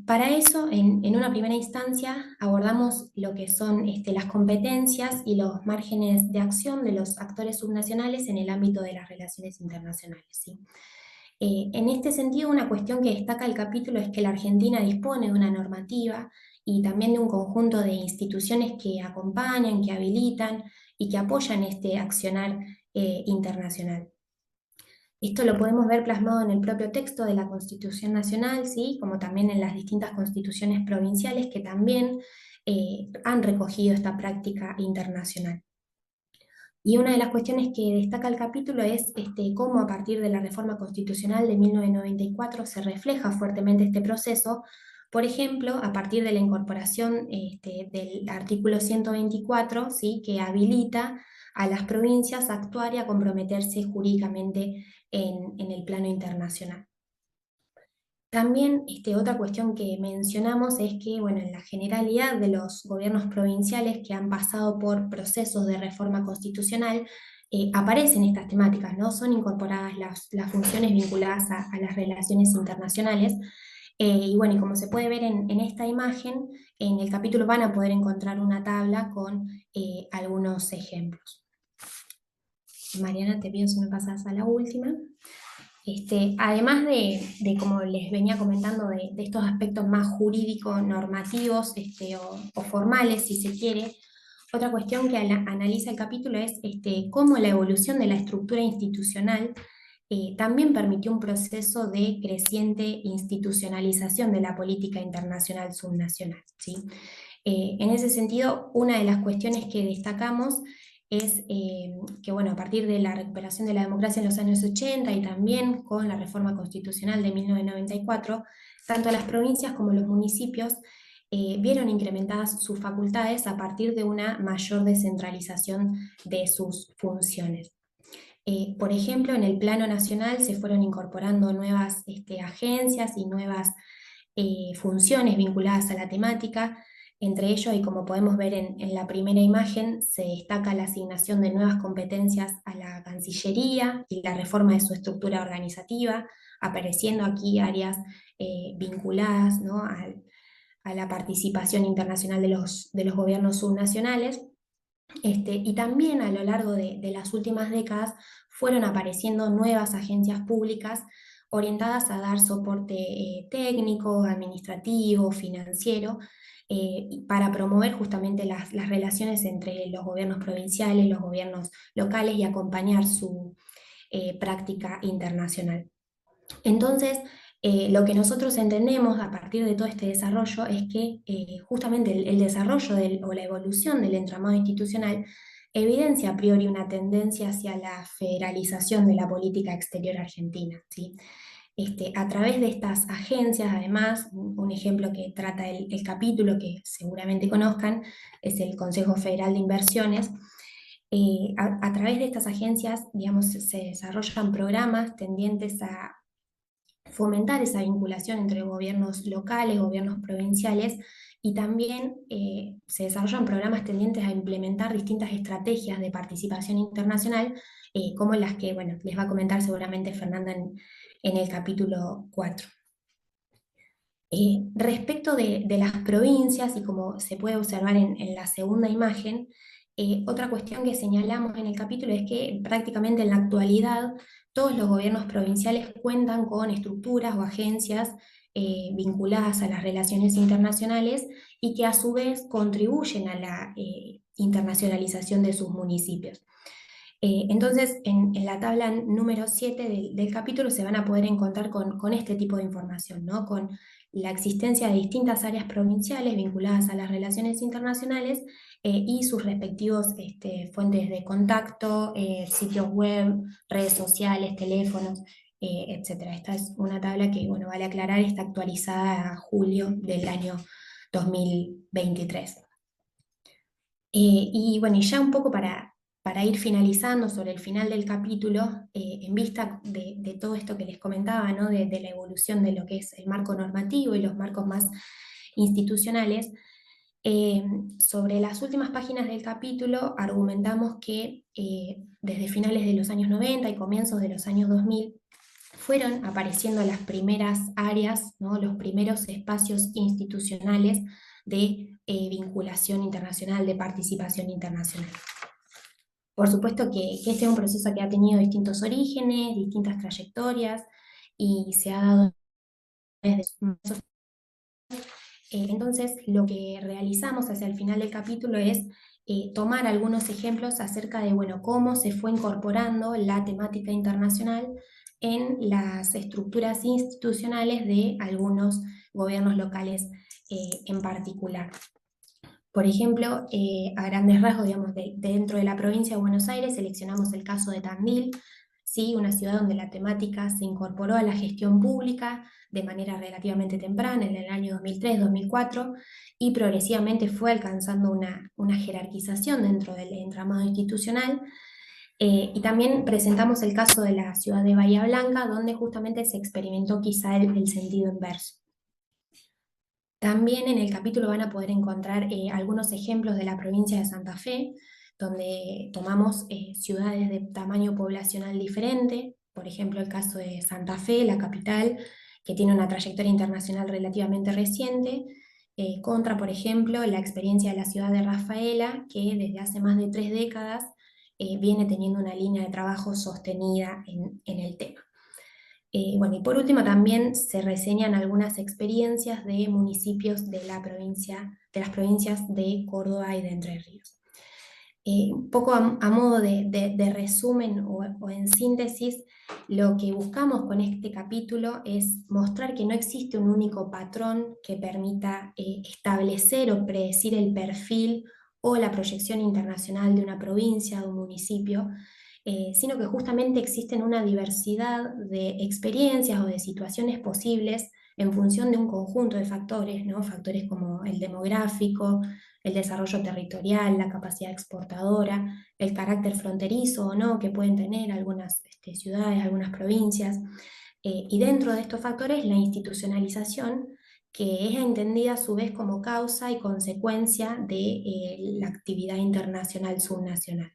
Para eso, en una primera instancia, abordamos lo que son las competencias y los márgenes de acción de los actores subnacionales en el ámbito de las relaciones internacionales, ¿sí? En este sentido, una cuestión que destaca el capítulo es que la Argentina dispone de una normativa y también de un conjunto de instituciones que acompañan, que habilitan y que apoyan este accionar internacional. Esto lo podemos ver plasmado en el propio texto de la Constitución Nacional, ¿sí? Como también en las distintas constituciones provinciales que también han recogido esta práctica internacional. Y una de las cuestiones que destaca el capítulo es cómo a partir de la reforma constitucional de 1994 se refleja fuertemente este proceso, por ejemplo, a partir de la incorporación del artículo 124, ¿sí? Que habilita a las provincias a actuar y a comprometerse jurídicamente en el plano internacional. También otra cuestión que mencionamos es que, bueno, en la generalidad de los gobiernos provinciales que han pasado por procesos de reforma constitucional, aparecen estas temáticas, ¿no? Son incorporadas las funciones vinculadas a las relaciones internacionales. Y bueno, y como se puede ver en esta imagen, en el capítulo van a poder encontrar una tabla con algunos ejemplos. Mariana, te pido si me pasas a la última. Además de, como les venía comentando, de estos aspectos más jurídicos, normativos o formales, si se quiere, otra cuestión que analiza el capítulo es cómo la evolución de la estructura institucional también permitió un proceso de creciente institucionalización de la política internacional subnacional, ¿sí? En ese sentido, una de las cuestiones que destacamos es que, bueno, a partir de la recuperación de la democracia en los años 80 y también con la reforma constitucional de 1994, tanto las provincias como los municipios vieron incrementadas sus facultades a partir de una mayor descentralización de sus funciones. Por ejemplo, en el plano nacional se fueron incorporando nuevas agencias y nuevas funciones vinculadas a la temática. Entre ellos, y como podemos ver en la primera imagen, se destaca la asignación de nuevas competencias a la Cancillería y la reforma de su estructura organizativa, apareciendo aquí áreas vinculadas, ¿no?, a la participación internacional de los gobiernos subnacionales. Y también a lo largo de las últimas décadas fueron apareciendo nuevas agencias públicas orientadas a dar soporte técnico, administrativo, financiero, para promover justamente las relaciones entre los gobiernos provinciales, los gobiernos locales y acompañar su práctica internacional. Entonces, lo que nosotros entendemos a partir de todo este desarrollo es que justamente el desarrollo o la evolución del entramado institucional evidencia a priori una tendencia hacia la federalización de la política exterior argentina, ¿sí? A través de estas agencias, además, un ejemplo que trata el capítulo que seguramente conozcan es el Consejo Federal de Inversiones. A través de estas agencias, digamos, se desarrollan programas tendientes a fomentar esa vinculación entre gobiernos locales, gobiernos provinciales, y también se desarrollan programas tendientes a implementar distintas estrategias de participación internacional, como las que, bueno, les va a comentar seguramente Fernanda en el capítulo 4. Respecto de las provincias, y como se puede observar en la segunda imagen, otra cuestión que señalamos en el capítulo es que prácticamente en la actualidad todos los gobiernos provinciales cuentan con estructuras o agencias vinculadas a las relaciones internacionales y que a su vez contribuyen a la internacionalización de sus municipios. Entonces, en la tabla número 7 del capítulo se van a poder encontrar con este tipo de información, ¿no? Con la existencia de distintas áreas provinciales vinculadas a las relaciones internacionales y sus respectivos fuentes de contacto, sitios web, redes sociales, teléfonos, etc. Esta es una tabla que, bueno, vale aclarar, está actualizada a julio del año 2023. Y bueno, y ya un poco para ir finalizando sobre el final del capítulo, en vista de todo esto que les comentaba, ¿no? de la evolución de lo que es el marco normativo y los marcos más institucionales, sobre las últimas páginas del capítulo argumentamos que desde finales de los años 90 y comienzos de los años 2000 fueron apareciendo las primeras áreas, ¿no? Los primeros espacios institucionales de vinculación internacional, de participación internacional. Por supuesto que este es un proceso que ha tenido distintos orígenes, distintas trayectorias, y se ha dado desde entonces, lo que realizamos hacia el final del capítulo es tomar algunos ejemplos acerca de, bueno, cómo se fue incorporando la temática internacional en las estructuras institucionales de algunos gobiernos locales en particular. Por ejemplo, a grandes rasgos, digamos, dentro de la provincia de Buenos Aires, seleccionamos el caso de Tandil, ¿sí? Una ciudad donde la temática se incorporó a la gestión pública de manera relativamente temprana, en el año 2003-2004, y progresivamente fue alcanzando una jerarquización dentro del entramado institucional. Y también presentamos el caso de la ciudad de Bahía Blanca, donde justamente se experimentó quizá el sentido inverso. También en el capítulo van a poder encontrar algunos ejemplos de la provincia de Santa Fe, donde tomamos ciudades de tamaño poblacional diferente, por ejemplo el caso de Santa Fe, la capital, que tiene una trayectoria internacional relativamente reciente, contra, por ejemplo, la experiencia de la ciudad de Rafaela, que desde hace más de 3 décadas viene teniendo una línea de trabajo sostenida en el tema. Bueno, y por último también se reseñan algunas experiencias de municipios de las provincias de Córdoba y de Entre Ríos. Un poco a modo de resumen o en síntesis, lo que buscamos con este capítulo es mostrar que no existe un único patrón que permita establecer o predecir el perfil o la proyección internacional de una provincia, de un municipio, sino que justamente existen una diversidad de experiencias o de situaciones posibles en función de un conjunto de factores, ¿no? Factores como el demográfico, el desarrollo territorial, la capacidad exportadora, el carácter fronterizo o no que pueden tener algunas ciudades, algunas provincias, y dentro de estos factores la institucionalización, que es entendida a su vez como causa y consecuencia de la actividad internacional subnacional.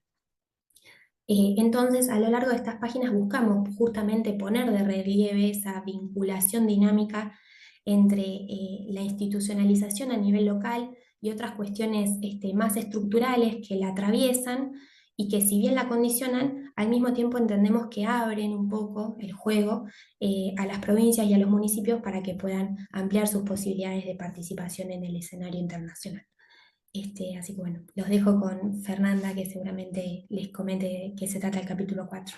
Entonces, a lo largo de estas páginas buscamos justamente poner de relieve esa vinculación dinámica entre la institucionalización a nivel local y otras cuestiones más estructurales que la atraviesan y que si bien la condicionan, al mismo tiempo entendemos que abren un poco el juego a las provincias y a los municipios para que puedan ampliar sus posibilidades de participación en el escenario internacional. Así que bueno, los dejo con Fernanda, que seguramente les comente de qué se trata el capítulo 4.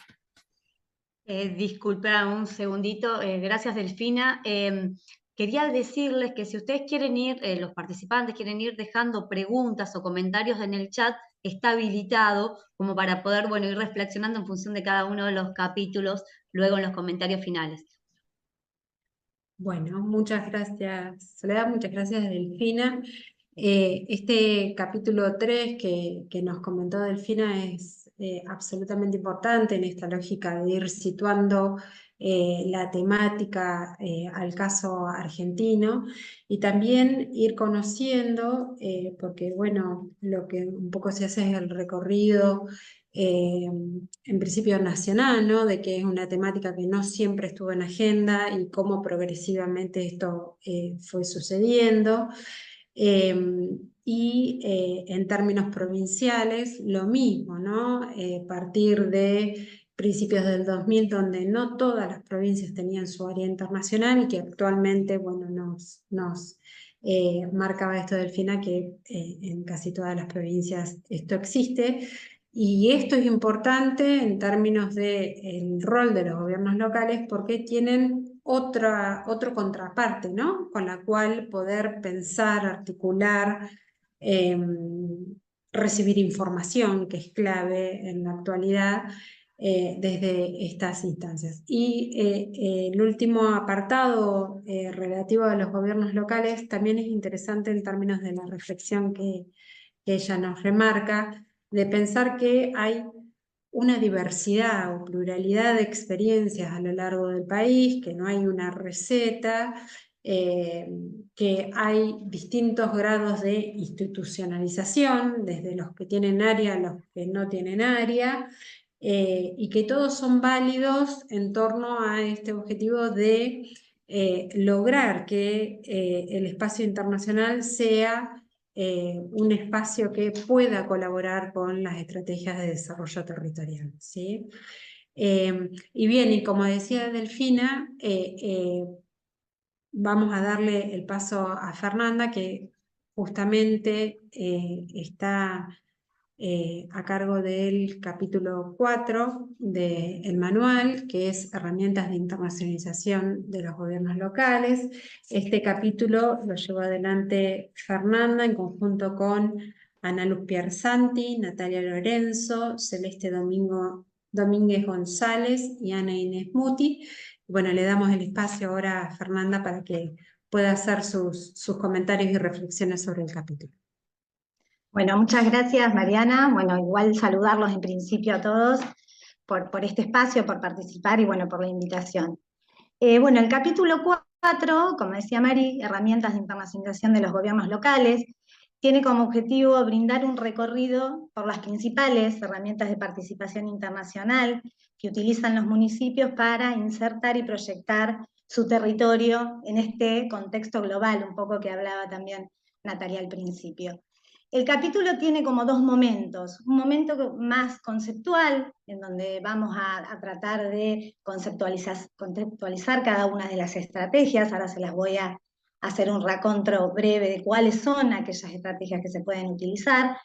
Disculpa un segundito, gracias Delfina. Quería decirles que si ustedes quieren ir, los participantes quieren ir dejando preguntas o comentarios en el chat, está habilitado como para poder, bueno, ir reflexionando en función de cada uno de los capítulos, luego en los comentarios finales. Bueno, muchas gracias, Soledad, muchas gracias, Delfina. Este capítulo 3 que nos comentó Delfina es absolutamente importante en esta lógica de ir situando la temática al caso argentino y también ir conociendo, porque bueno, lo que un poco se hace es el recorrido en principio nacional, ¿no? De que es una temática que no siempre estuvo en agenda y cómo progresivamente esto fue sucediendo. En términos provinciales, lo mismo, ¿no? Partir de principios del 2000, donde no todas las provincias tenían su área internacional y que actualmente, bueno, nos marcaba esto Delfina, que en casi todas las provincias esto existe. Y esto es importante en términos del rol de los gobiernos locales porque tienen otra contraparte, ¿no? Con la cual poder pensar, articular, recibir información, que es clave en la actualidad, desde estas instancias. Y el último apartado relativo a los gobiernos locales también es interesante en términos de la reflexión que ella nos remarca, de pensar que hay una diversidad o pluralidad de experiencias a lo largo del país, que no hay una receta, que hay distintos grados de institucionalización, desde los que tienen área a los que no tienen área, y que todos son válidos en torno a este objetivo de lograr que el espacio internacional sea un espacio que pueda colaborar con las estrategias de desarrollo territorial, ¿sí? Y bien, y como decía Delfina, vamos a darle el paso a Fernanda, que justamente está a cargo del capítulo 4 del manual, que es Herramientas de Internacionalización de los Gobiernos Locales. Este capítulo lo llevó adelante Fernanda en conjunto con Ana Luz Piersanti, Natalia Lorenzo, Celeste Domínguez González y Ana Inés Muti. Bueno, le damos el espacio ahora a Fernanda para que pueda hacer sus comentarios y reflexiones sobre el capítulo. Bueno, muchas gracias, Mariana. Bueno, igual saludarlos en principio a todos por este espacio, por participar y bueno, por la invitación. Bueno, el capítulo 4, como decía Mari, Herramientas de Internacionalización de los Gobiernos Locales, tiene como objetivo brindar un recorrido por las principales herramientas de participación internacional que utilizan los municipios para insertar y proyectar su territorio en este contexto global, un poco que hablaba también Natalia al principio. El capítulo tiene como dos momentos, un momento más conceptual, en donde vamos a tratar de conceptualizar cada una de las estrategias, ahora se las voy a hacer un racontro breve de cuáles son aquellas estrategias que se pueden utilizar,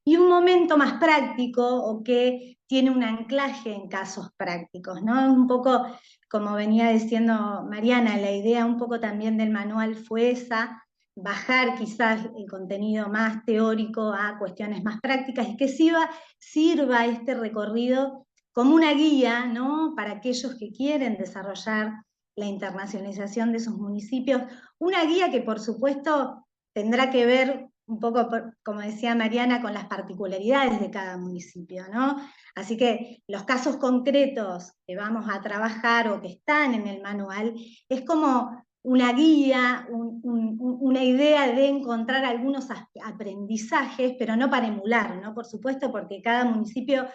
y un momento más práctico o que tiene un anclaje en casos prácticos, ¿no? Un poco, como venía diciendo Mariana, la idea un poco también del manual fue esa, bajar quizás el contenido más teórico a cuestiones más prácticas y que sirva este recorrido como una guía, ¿no? Para aquellos que quieren desarrollar la internacionalización de sus municipios, una guía que por supuesto tendrá que ver un poco, como decía Mariana, con las particularidades de cada municipio, ¿no? Así que los casos concretos que vamos a trabajar o que están en el manual es como una guía, una idea de encontrar algunos aprendizajes, pero no para emular, ¿no? Por supuesto, porque cada municipio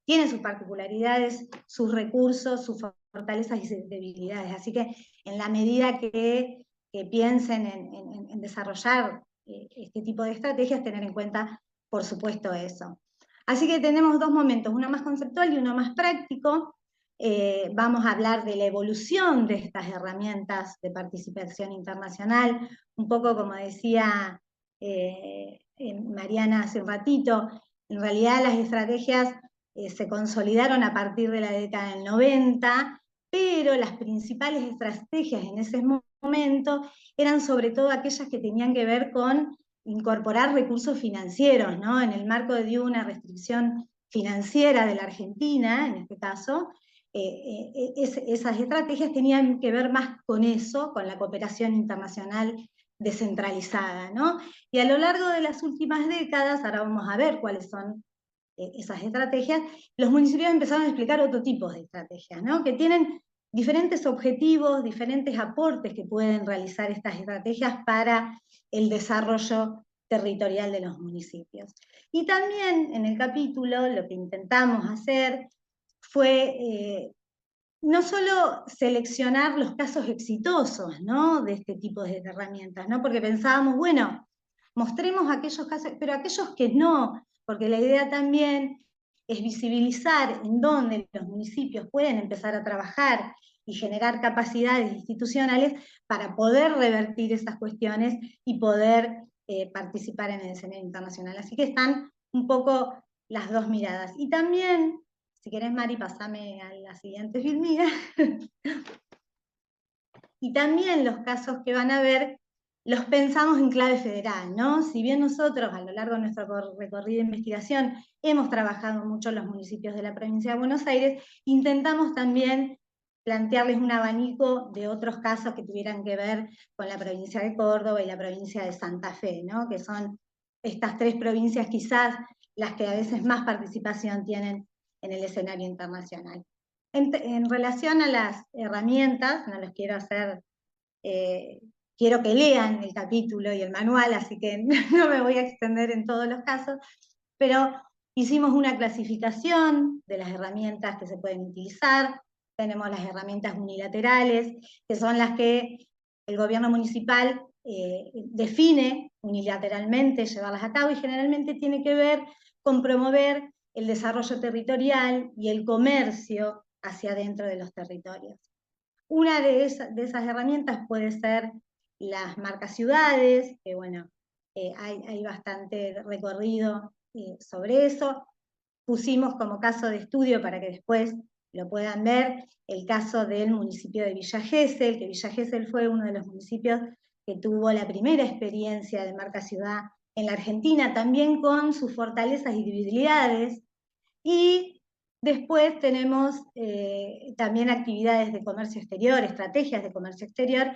tiene sus particularidades, sus recursos, sus fortalezas y sus debilidades. Así que en la medida que que piensen en desarrollar este tipo de estrategias, tener en cuenta, por supuesto, eso. Así que tenemos dos momentos, uno más conceptual y uno más práctico. Vamos a hablar de la evolución de estas herramientas de participación internacional, un poco como decía Mariana hace un ratito. En realidad las estrategias se consolidaron a partir de la década del 90, pero las principales estrategias en ese momento eran sobre todo aquellas que tenían que ver con incorporar recursos financieros, ¿no? En el marco de una restricción financiera de la Argentina, en este caso, esas estrategias tenían que ver más con eso, con la cooperación internacional descentralizada, ¿no? Y a lo largo de las últimas décadas, ahora vamos a ver cuáles son esas estrategias, los municipios empezaron a explicar otro tipo de estrategias, ¿no? Que tienen diferentes objetivos, diferentes aportes que pueden realizar estas estrategias para el desarrollo territorial de los municipios. Y también en el capítulo lo que intentamos hacer fue no solo seleccionar los casos exitosos, ¿no?, de este tipo de herramientas, ¿no? Porque pensábamos, bueno, mostremos aquellos casos, pero aquellos que no, porque la idea también es visibilizar en dónde los municipios pueden empezar a trabajar y generar capacidades institucionales para poder revertir esas cuestiones y poder participar en el escenario internacional. Así que están un poco las dos miradas. Y también, si querés, Mari, pasame a la siguiente filmina. Y también los casos que van a ver los pensamos en clave federal, ¿no? Si bien nosotros a lo largo de nuestro recorrido de investigación hemos trabajado mucho en los municipios de la provincia de Buenos Aires, intentamos también plantearles un abanico de otros casos que tuvieran que ver con la provincia de Córdoba y la provincia de Santa Fe, ¿no? Que son estas tres provincias quizás las que a veces más participación tienen en el escenario internacional. En relación a las herramientas, no les quiero hacer... quiero que lean el capítulo y el manual, así que no me voy a extender en todos los casos, pero hicimos una clasificación de las herramientas que se pueden utilizar. Tenemos las herramientas unilaterales, que son las que el gobierno municipal define unilateralmente llevarlas a cabo, y generalmente tiene que ver con promover el desarrollo territorial y el comercio hacia adentro de los territorios. Una de esas herramientas puede ser las marcas ciudades, que bueno, hay bastante recorrido sobre eso. Pusimos como caso de estudio, para que después lo puedan ver, el caso del municipio de Villa Gesell, que Villa Gesell fue uno de los municipios que tuvo la primera experiencia de marca ciudad en la Argentina, también con sus fortalezas y debilidades. Y después tenemos también actividades de comercio exterior, estrategias de comercio exterior,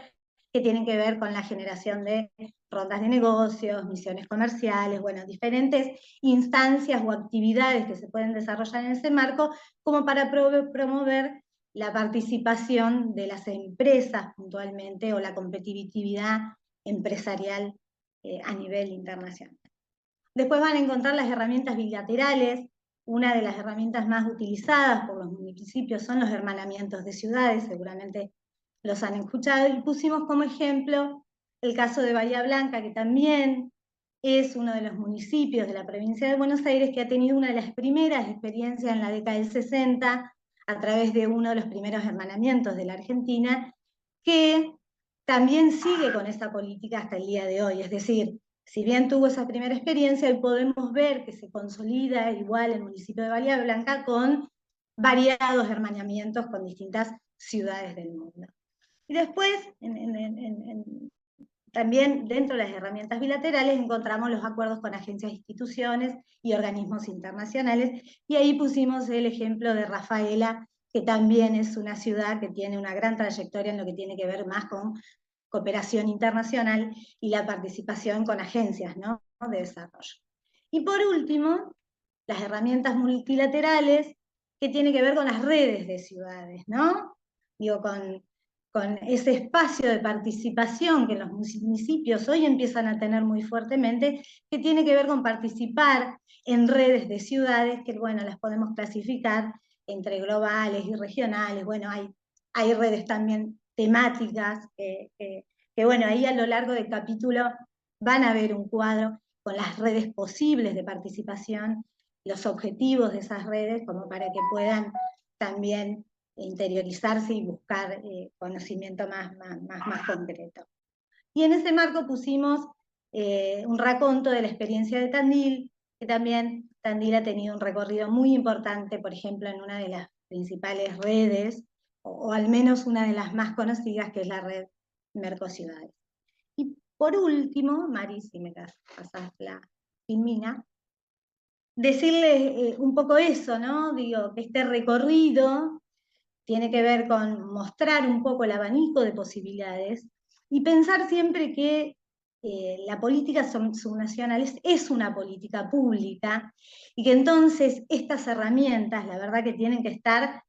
que tienen que ver con la generación de rondas de negocios, misiones comerciales, bueno, diferentes instancias o actividades que se pueden desarrollar en ese marco, como para promover la participación de las empresas puntualmente, o la competitividad empresarial a nivel internacional. Después van a encontrar las herramientas bilaterales. Una de las herramientas más utilizadas por los municipios son los hermanamientos de ciudades, seguramente los han escuchado, y pusimos como ejemplo el caso de Bahía Blanca, que también es uno de los municipios de la provincia de Buenos Aires que ha tenido una de las primeras experiencias en la década del 60, a través de uno de los primeros hermanamientos de la Argentina, que también sigue con esa política hasta el día de hoy. Es decir, si bien tuvo esa primera experiencia, hoy podemos ver que se consolida igual el municipio de Bahía Blanca con variados hermanamientos con distintas ciudades del mundo. Y después, también dentro de las herramientas bilaterales encontramos los acuerdos con agencias, instituciones y organismos internacionales, y ahí pusimos el ejemplo de Rafaela, que también es una ciudad que tiene una gran trayectoria en lo que tiene que ver más con cooperación internacional y la participación con agencias, ¿no?, de desarrollo. Y por último, las herramientas multilaterales, que tienen que ver con las redes de ciudades, ¿no? Digo, con ese espacio de participación que los municipios hoy empiezan a tener muy fuertemente, que tiene que ver con participar en redes de ciudades, que bueno, las podemos clasificar entre globales y regionales. Bueno, hay redes también temáticas que que bueno, ahí a lo largo del capítulo van a ver un cuadro con las redes posibles de participación, los objetivos de esas redes, como para que puedan también interiorizarse y buscar conocimiento más concreto. Y en ese marco pusimos un raconto de la experiencia de Tandil, que también Tandil ha tenido un recorrido muy importante, por ejemplo, en una de las principales redes, o al menos una de las más conocidas, que es la red Mercociudades. Y por último, Mari, si me pasás la filmina, decirles un poco eso, ¿no? Digo, que este recorrido tiene que ver con mostrar un poco el abanico de posibilidades y pensar siempre que la política subnacional es una política pública y que entonces estas herramientas, la verdad que tienen que estar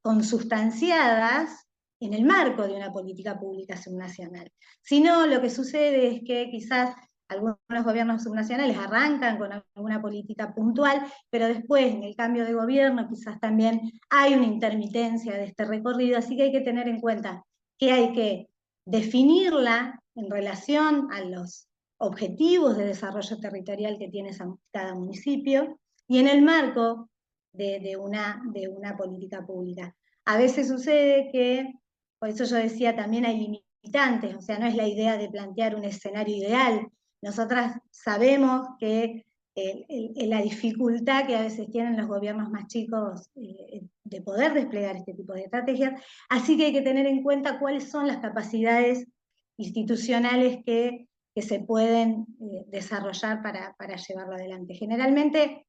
consustanciadas en el marco de una política pública subnacional. Si no, lo que sucede es que quizás algunos gobiernos subnacionales arrancan con alguna política puntual, pero después en el cambio de gobierno quizás también hay una intermitencia de este recorrido, así que hay que tener en cuenta que hay que definirla en relación a los objetivos de desarrollo territorial que tiene cada municipio, y en el marco de una política pública. A veces sucede que, por eso yo decía, también hay limitantes, o sea, no es la idea de plantear un escenario ideal. Nosotras sabemos que la dificultad que a veces tienen los gobiernos más chicos de poder desplegar este tipo de estrategias, así que hay que tener en cuenta cuáles son las capacidades institucionales que se pueden desarrollar para llevarlo adelante. Generalmente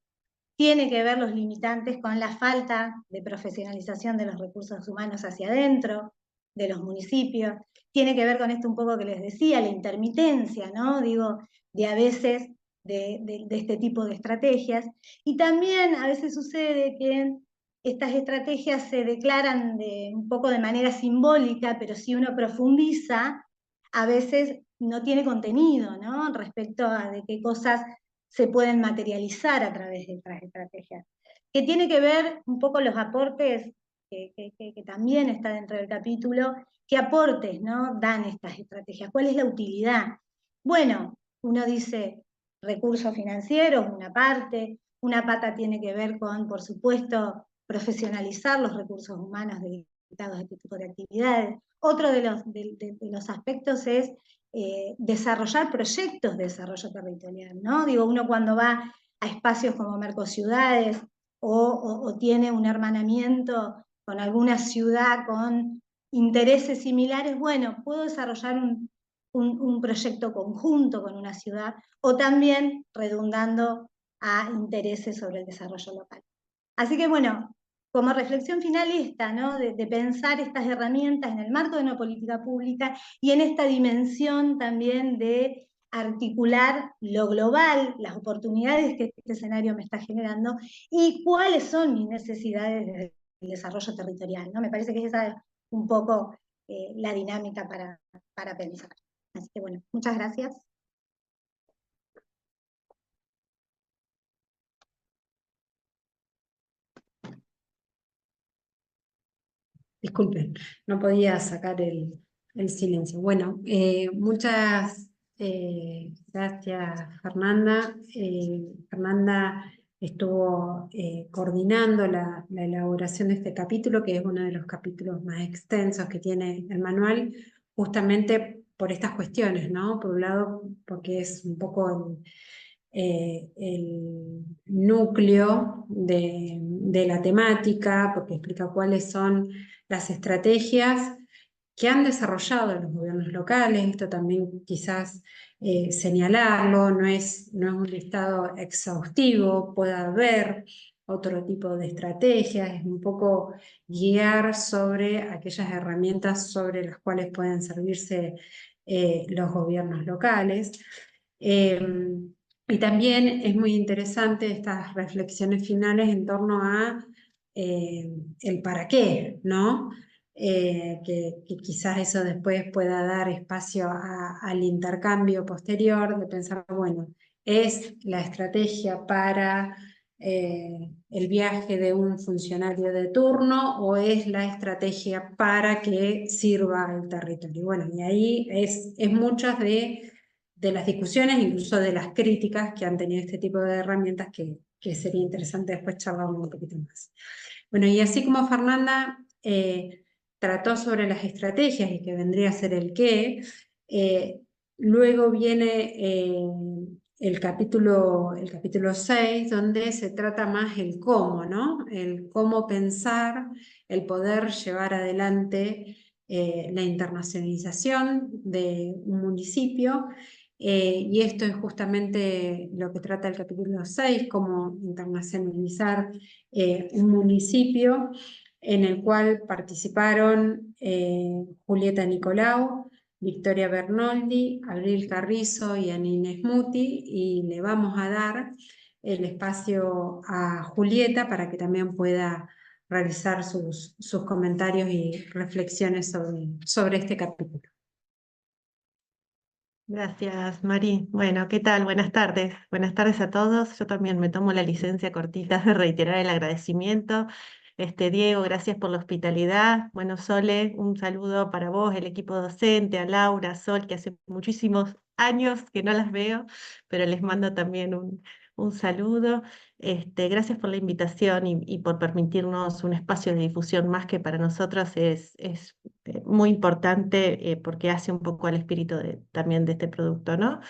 tiene que ver los limitantes con la falta de profesionalización de los recursos humanos hacia adentro de los municipios, tiene que ver con esto un poco que les decía, la intermitencia, ¿no? Digo, de a veces de este tipo de estrategias, y también a veces sucede que estas estrategias se declaran un poco de manera simbólica, pero si uno profundiza, a veces no tiene contenido, ¿no? Respecto a de qué cosas se pueden materializar a través de estas estrategias. Que tiene que ver un poco los aportes, que también está dentro del capítulo, qué aportes, ¿no?, dan estas estrategias, cuál es la utilidad. Bueno, uno dice recursos financieros, una pata tiene que ver con, por supuesto, profesionalizar los recursos humanos dedicados a este tipo de actividades. Otro de los aspectos es desarrollar proyectos de desarrollo territorial, ¿no? Digo, uno cuando va a espacios como Mercociudades o tiene un hermanamiento con alguna ciudad con intereses similares, bueno, puedo desarrollar un proyecto conjunto con una ciudad, o también redundando a intereses sobre el desarrollo local. Así que bueno, como reflexión final esta, ¿no? De pensar estas herramientas en el marco de una política pública y en esta dimensión también de articular lo global, las oportunidades que este escenario me está generando y cuáles son mis necesidades de desarrollo territorial, ¿no? Me parece que esa es un poco la dinámica para pensar. Así que bueno, muchas gracias. Disculpen, no podía sacar el silencio. Bueno, muchas gracias, Fernanda. Fernanda estuvo coordinando la elaboración de este capítulo, que es uno de los capítulos más extensos que tiene el manual, justamente por estas cuestiones, ¿no? Por un lado, porque es un poco el núcleo de la temática, porque explica cuáles son las estrategias que han desarrollado los gobiernos locales. Esto también quizás señalarlo, no es un listado exhaustivo, puede haber otro tipo de estrategias, es un poco guiar sobre aquellas herramientas sobre las cuales pueden servirse los gobiernos locales. Y también es muy interesante estas reflexiones finales en torno a el para qué, ¿no? Que quizás eso después pueda dar espacio al intercambio posterior de pensar, bueno, es la estrategia para el viaje de un funcionario de turno o es la estrategia para que sirva al territorio. Bueno, y ahí es muchas de las discusiones, incluso de las críticas que han tenido este tipo de herramientas que sería interesante después charlar un poquito más. Bueno, y así como Fernanda trató sobre las estrategias y que vendría a ser el qué, luego viene el capítulo 6, donde se trata más el cómo, ¿no? El cómo pensar, el poder llevar adelante la internacionalización de un municipio. Y esto es justamente lo que trata el capítulo 6, cómo internacionalizar un municipio en el cual participaron Julieta Nicolau, Victoria Bernoldi, Abril Carrizo y Anine Smuti, y le vamos a dar el espacio a Julieta para que también pueda realizar sus comentarios y reflexiones sobre este capítulo. Gracias, Mari. Bueno, ¿qué tal? Buenas tardes. Buenas tardes a todos. Yo también me tomo la licencia cortita de reiterar el agradecimiento. Diego, gracias por la hospitalidad. Bueno, Sole, un saludo para vos, el equipo docente, a Laura, Sol, que hace muchísimos años que no las veo, pero les mando también un saludo. Gracias por la invitación y por permitirnos un espacio de difusión más que para nosotros es muy importante porque hace un poco al espíritu también de este producto, ¿no?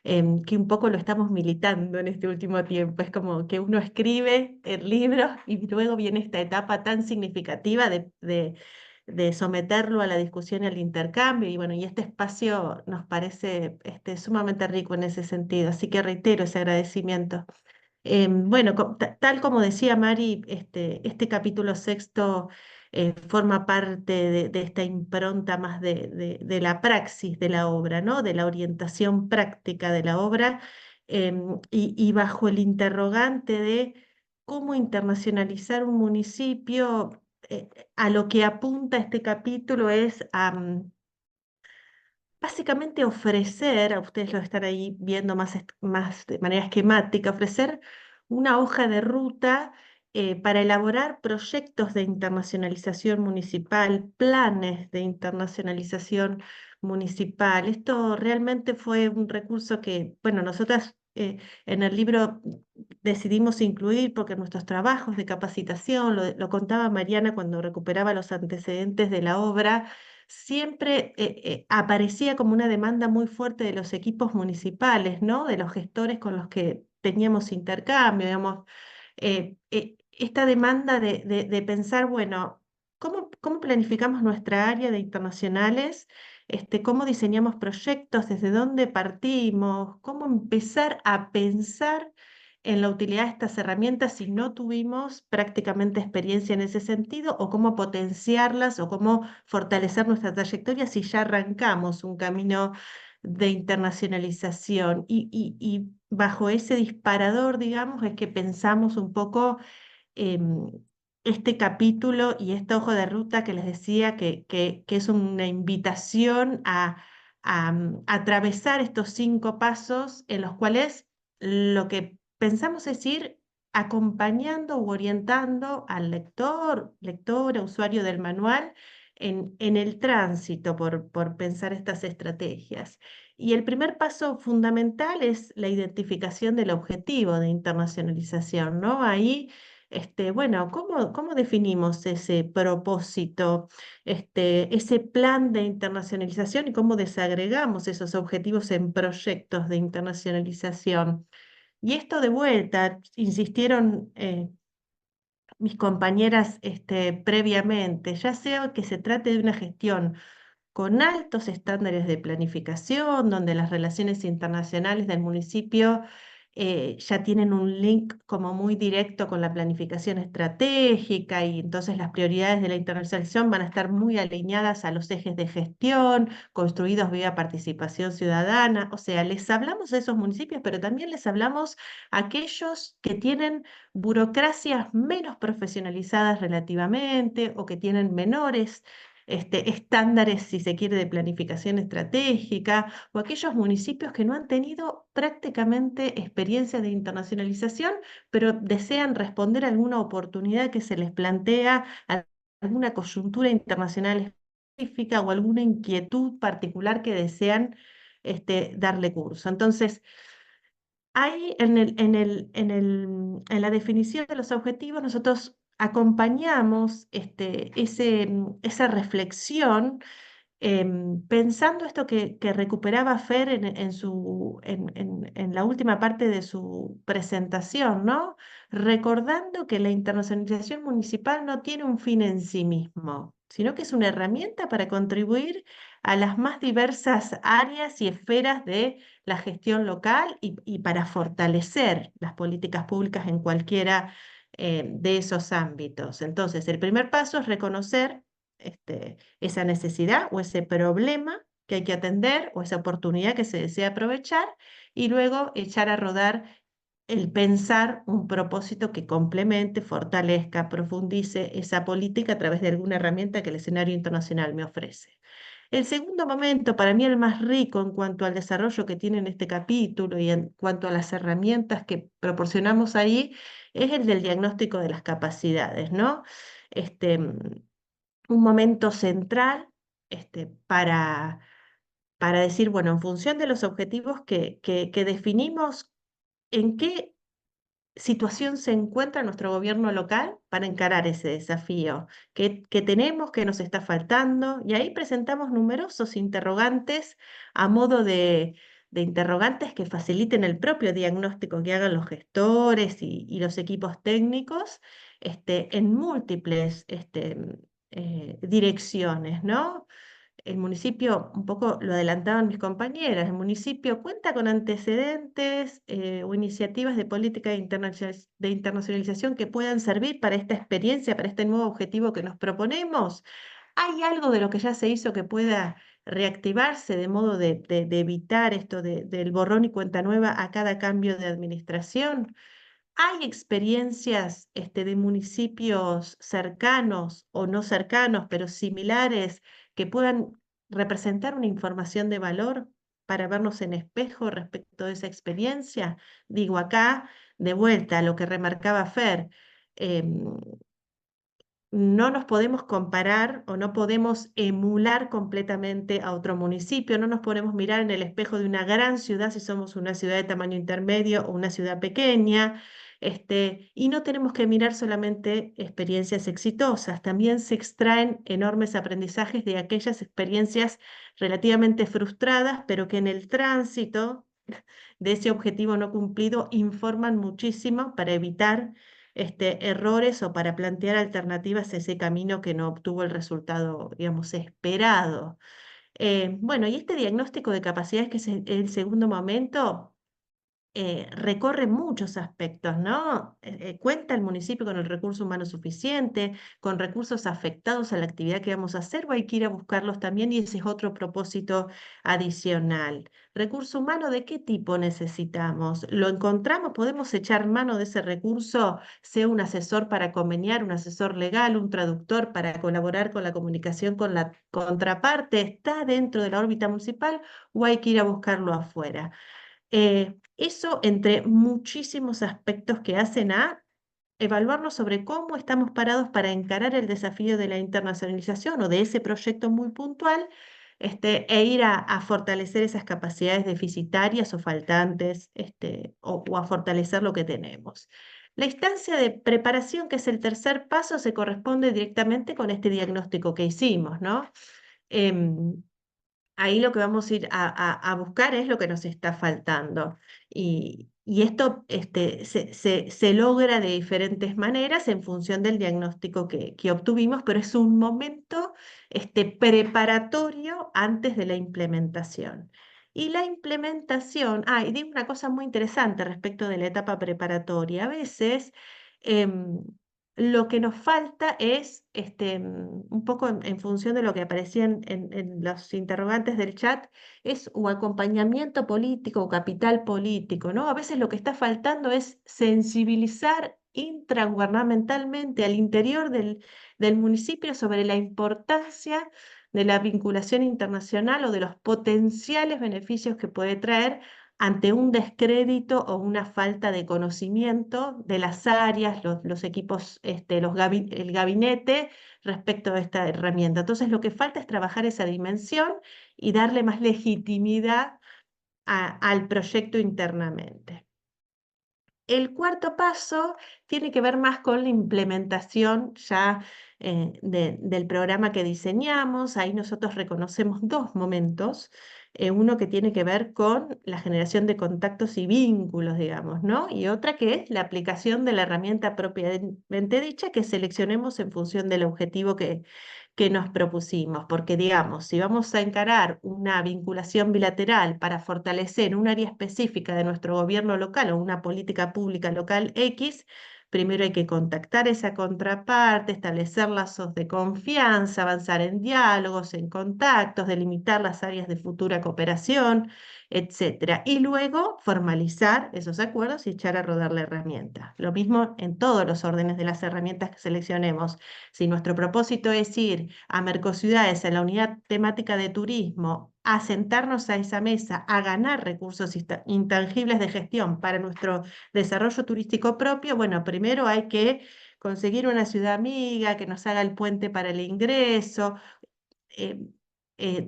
Que un poco lo estamos militando en este último tiempo. Es como que uno escribe el libro y luego viene esta etapa tan significativa de someterlo a la discusión y al intercambio. Y bueno, y este espacio nos parece sumamente rico en ese sentido. Así que reitero ese agradecimiento. Bueno, tal como decía Mari, este capítulo sexto forma parte de esta impronta más de la praxis de la obra, ¿no? De la orientación práctica de la obra, y bajo el interrogante de cómo internacionalizar un municipio, a lo que apunta este capítulo es a básicamente ofrecer, a ustedes lo están ahí viendo más de manera esquemática, ofrecer una hoja de ruta para elaborar proyectos de internacionalización municipal, planes de internacionalización municipal. Esto realmente fue un recurso que, bueno, nosotras en el libro decidimos incluir porque en nuestros trabajos de capacitación, lo contaba Mariana cuando recuperaba los antecedentes de la obra, siempre aparecía como una demanda muy fuerte de los equipos municipales, ¿no? De los gestores con los que teníamos intercambio, digamos, esta demanda de pensar, bueno, ¿cómo planificamos nuestra área de internacionales? ¿Cómo diseñamos proyectos? ¿Desde dónde partimos? ¿Cómo empezar a pensar en la utilidad de estas herramientas si no tuvimos prácticamente experiencia en ese sentido, o cómo potenciarlas o cómo fortalecer nuestra trayectoria si ya arrancamos un camino de internacionalización? Y bajo ese disparador, digamos, es que pensamos un poco em, este capítulo y este ojo de ruta que les decía que es una invitación a atravesar estos 5 pasos en los cuales lo que pensamos es ir acompañando u orientando al lector, lectora, usuario del manual en el tránsito por pensar estas estrategias. Y el primer paso fundamental es la identificación del objetivo de internacionalización, ¿no? Ahí, bueno, ¿cómo definimos ese propósito, ese plan de internacionalización y cómo desagregamos esos objetivos en proyectos de internacionalización? Y esto de vuelta, insistieron mis compañeras previamente, ya sea que se trate de una gestión con altos estándares de planificación, donde las relaciones internacionales del municipio ya tienen un link como muy directo con la planificación estratégica, y entonces las prioridades de la internacionalización van a estar muy alineadas a los ejes de gestión, construidos vía participación ciudadana. O sea, les hablamos de esos municipios, pero también les hablamos a aquellos que tienen burocracias menos profesionalizadas relativamente o que tienen menores estándares, si se quiere, de planificación estratégica, o aquellos municipios que no han tenido prácticamente experiencia de internacionalización, pero desean responder a alguna oportunidad que se les plantea, a alguna coyuntura internacional específica o alguna inquietud particular que desean darle curso. Entonces, ahí en la definición de los objetivos nosotros acompañamos esa reflexión, pensando esto que recuperaba Fer en la última parte de su presentación, ¿no? Recordando que la internacionalización municipal no tiene un fin en sí mismo, sino que es una herramienta para contribuir a las más diversas áreas y esferas de la gestión local y para fortalecer las políticas públicas en cualquiera de esos ámbitos. Entonces, el primer paso es reconocer esa necesidad o ese problema que hay que atender o esa oportunidad que se desea aprovechar y luego echar a rodar el pensar un propósito que complemente, fortalezca, profundice esa política a través de alguna herramienta que el escenario internacional me ofrece. El segundo momento, para mí el más rico en cuanto al desarrollo que tiene en este capítulo y en cuanto a las herramientas que proporcionamos ahí, es el del diagnóstico de las capacidades, ¿no? Un momento central para decir, bueno, en función de los objetivos que definimos, ¿en qué situación se encuentra nuestro gobierno local para encarar ese desafío que tenemos, que nos está faltando? Y ahí presentamos numerosos interrogantes a modo de interrogantes que faciliten el propio diagnóstico que hagan los gestores y los equipos técnicos en múltiples direcciones, ¿no? El municipio, un poco lo adelantaban mis compañeras, el municipio cuenta con antecedentes o iniciativas de política de internacionalización que puedan servir para esta experiencia, para este nuevo objetivo que nos proponemos. ¿Hay algo de lo que ya se hizo que pueda reactivarse de modo de evitar esto del borrón y cuenta nueva a cada cambio de administración? ¿Hay experiencias de municipios cercanos o no cercanos, pero similares, que puedan representar una información de valor para vernos en espejo respecto de esa experiencia? Digo acá, de vuelta a lo que remarcaba Fer, em, no nos podemos comparar o no podemos emular completamente a otro municipio, no nos podemos mirar en el espejo de una gran ciudad si somos una ciudad de tamaño intermedio o una ciudad pequeña, y no tenemos que mirar solamente experiencias exitosas, también se extraen enormes aprendizajes de aquellas experiencias relativamente frustradas, pero que en el tránsito de ese objetivo no cumplido informan muchísimo para evitar errores o para plantear alternativas a ese camino que no obtuvo el resultado, digamos, esperado. Bueno, y este diagnóstico de capacidades, que es el segundo momento, recorre muchos aspectos, ¿no? ¿Cuenta el municipio con el recurso humano suficiente, con recursos afectados a la actividad que vamos a hacer, o hay que ir a buscarlos también? Y ese es otro propósito adicional. ¿Recurso humano de qué tipo necesitamos? ¿Lo encontramos? ¿Podemos echar mano de ese recurso, sea un asesor para conveniar, un asesor legal, un traductor para colaborar con la comunicación con la contraparte? ¿Está dentro de la órbita municipal o hay que ir a buscarlo afuera? Eso entre muchísimos aspectos que hacen a evaluarnos sobre cómo estamos parados para encarar el desafío de la internacionalización o de ese proyecto muy puntual, e ir a fortalecer esas capacidades deficitarias o faltantes, o a fortalecer lo que tenemos. La instancia de preparación, que es el tercer paso, se corresponde directamente con este diagnóstico que hicimos, ¿no? Em, Ahí lo que vamos a ir a buscar es lo que nos está faltando. Y esto se logra de diferentes maneras en función del diagnóstico que obtuvimos, pero es un momento preparatorio antes de la implementación. Y la implementación, y digo una cosa muy interesante respecto de la etapa preparatoria. A veces em, lo que nos falta es, un poco en función de lo que aparecía en los interrogantes del chat, es un acompañamiento político o capital político, ¿no? A veces lo que está faltando es sensibilizar intragubernamentalmente al interior del municipio sobre la importancia de la vinculación internacional o de los potenciales beneficios que puede traer ante un descrédito o una falta de conocimiento de las áreas, los equipos, el gabinete respecto a esta herramienta. Entonces, lo que falta es trabajar esa dimensión y darle más legitimidad al proyecto internamente. El cuarto paso tiene que ver más con la implementación ya del programa que diseñamos. Ahí nosotros reconocemos dos momentos. Uno que tiene que ver con la generación de contactos y vínculos, digamos, ¿no? Y otra que es la aplicación de la herramienta propiamente dicha que seleccionemos en función del objetivo que nos propusimos, porque digamos, si vamos a encarar una vinculación bilateral para fortalecer un área específica de nuestro gobierno local o una política pública local X, primero hay que contactar esa contraparte, establecer lazos de confianza, avanzar en diálogos, en contactos, delimitar las áreas de futura cooperación, etcétera. Y luego formalizar esos acuerdos y echar a rodar la herramienta. Lo mismo en todos los órdenes de las herramientas que seleccionemos. Si nuestro propósito es ir a Mercociudades, a la unidad temática de turismo, a sentarnos a esa mesa, a ganar recursos intangibles de gestión para nuestro desarrollo turístico propio, bueno, primero hay que conseguir una ciudad amiga que nos haga el puente para el ingreso, eh,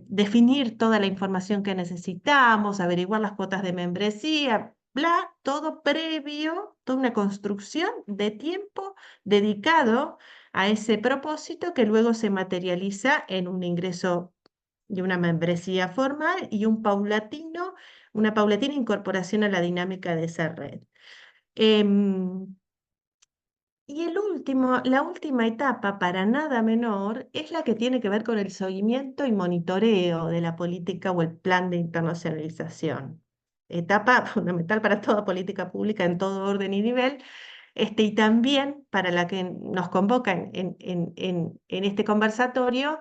definir toda la información que necesitamos, averiguar las cuotas de membresía, bla, todo previo, toda una construcción de tiempo dedicado a ese propósito que luego se materializa en un ingreso y una membresía formal y una paulatina incorporación a la dinámica de esa red. Y la última etapa, para nada menor, es la que tiene que ver con el seguimiento y monitoreo de la política o el plan de internacionalización. Etapa fundamental para toda política pública en todo orden y nivel, y también para la que nos convocan en este conversatorio,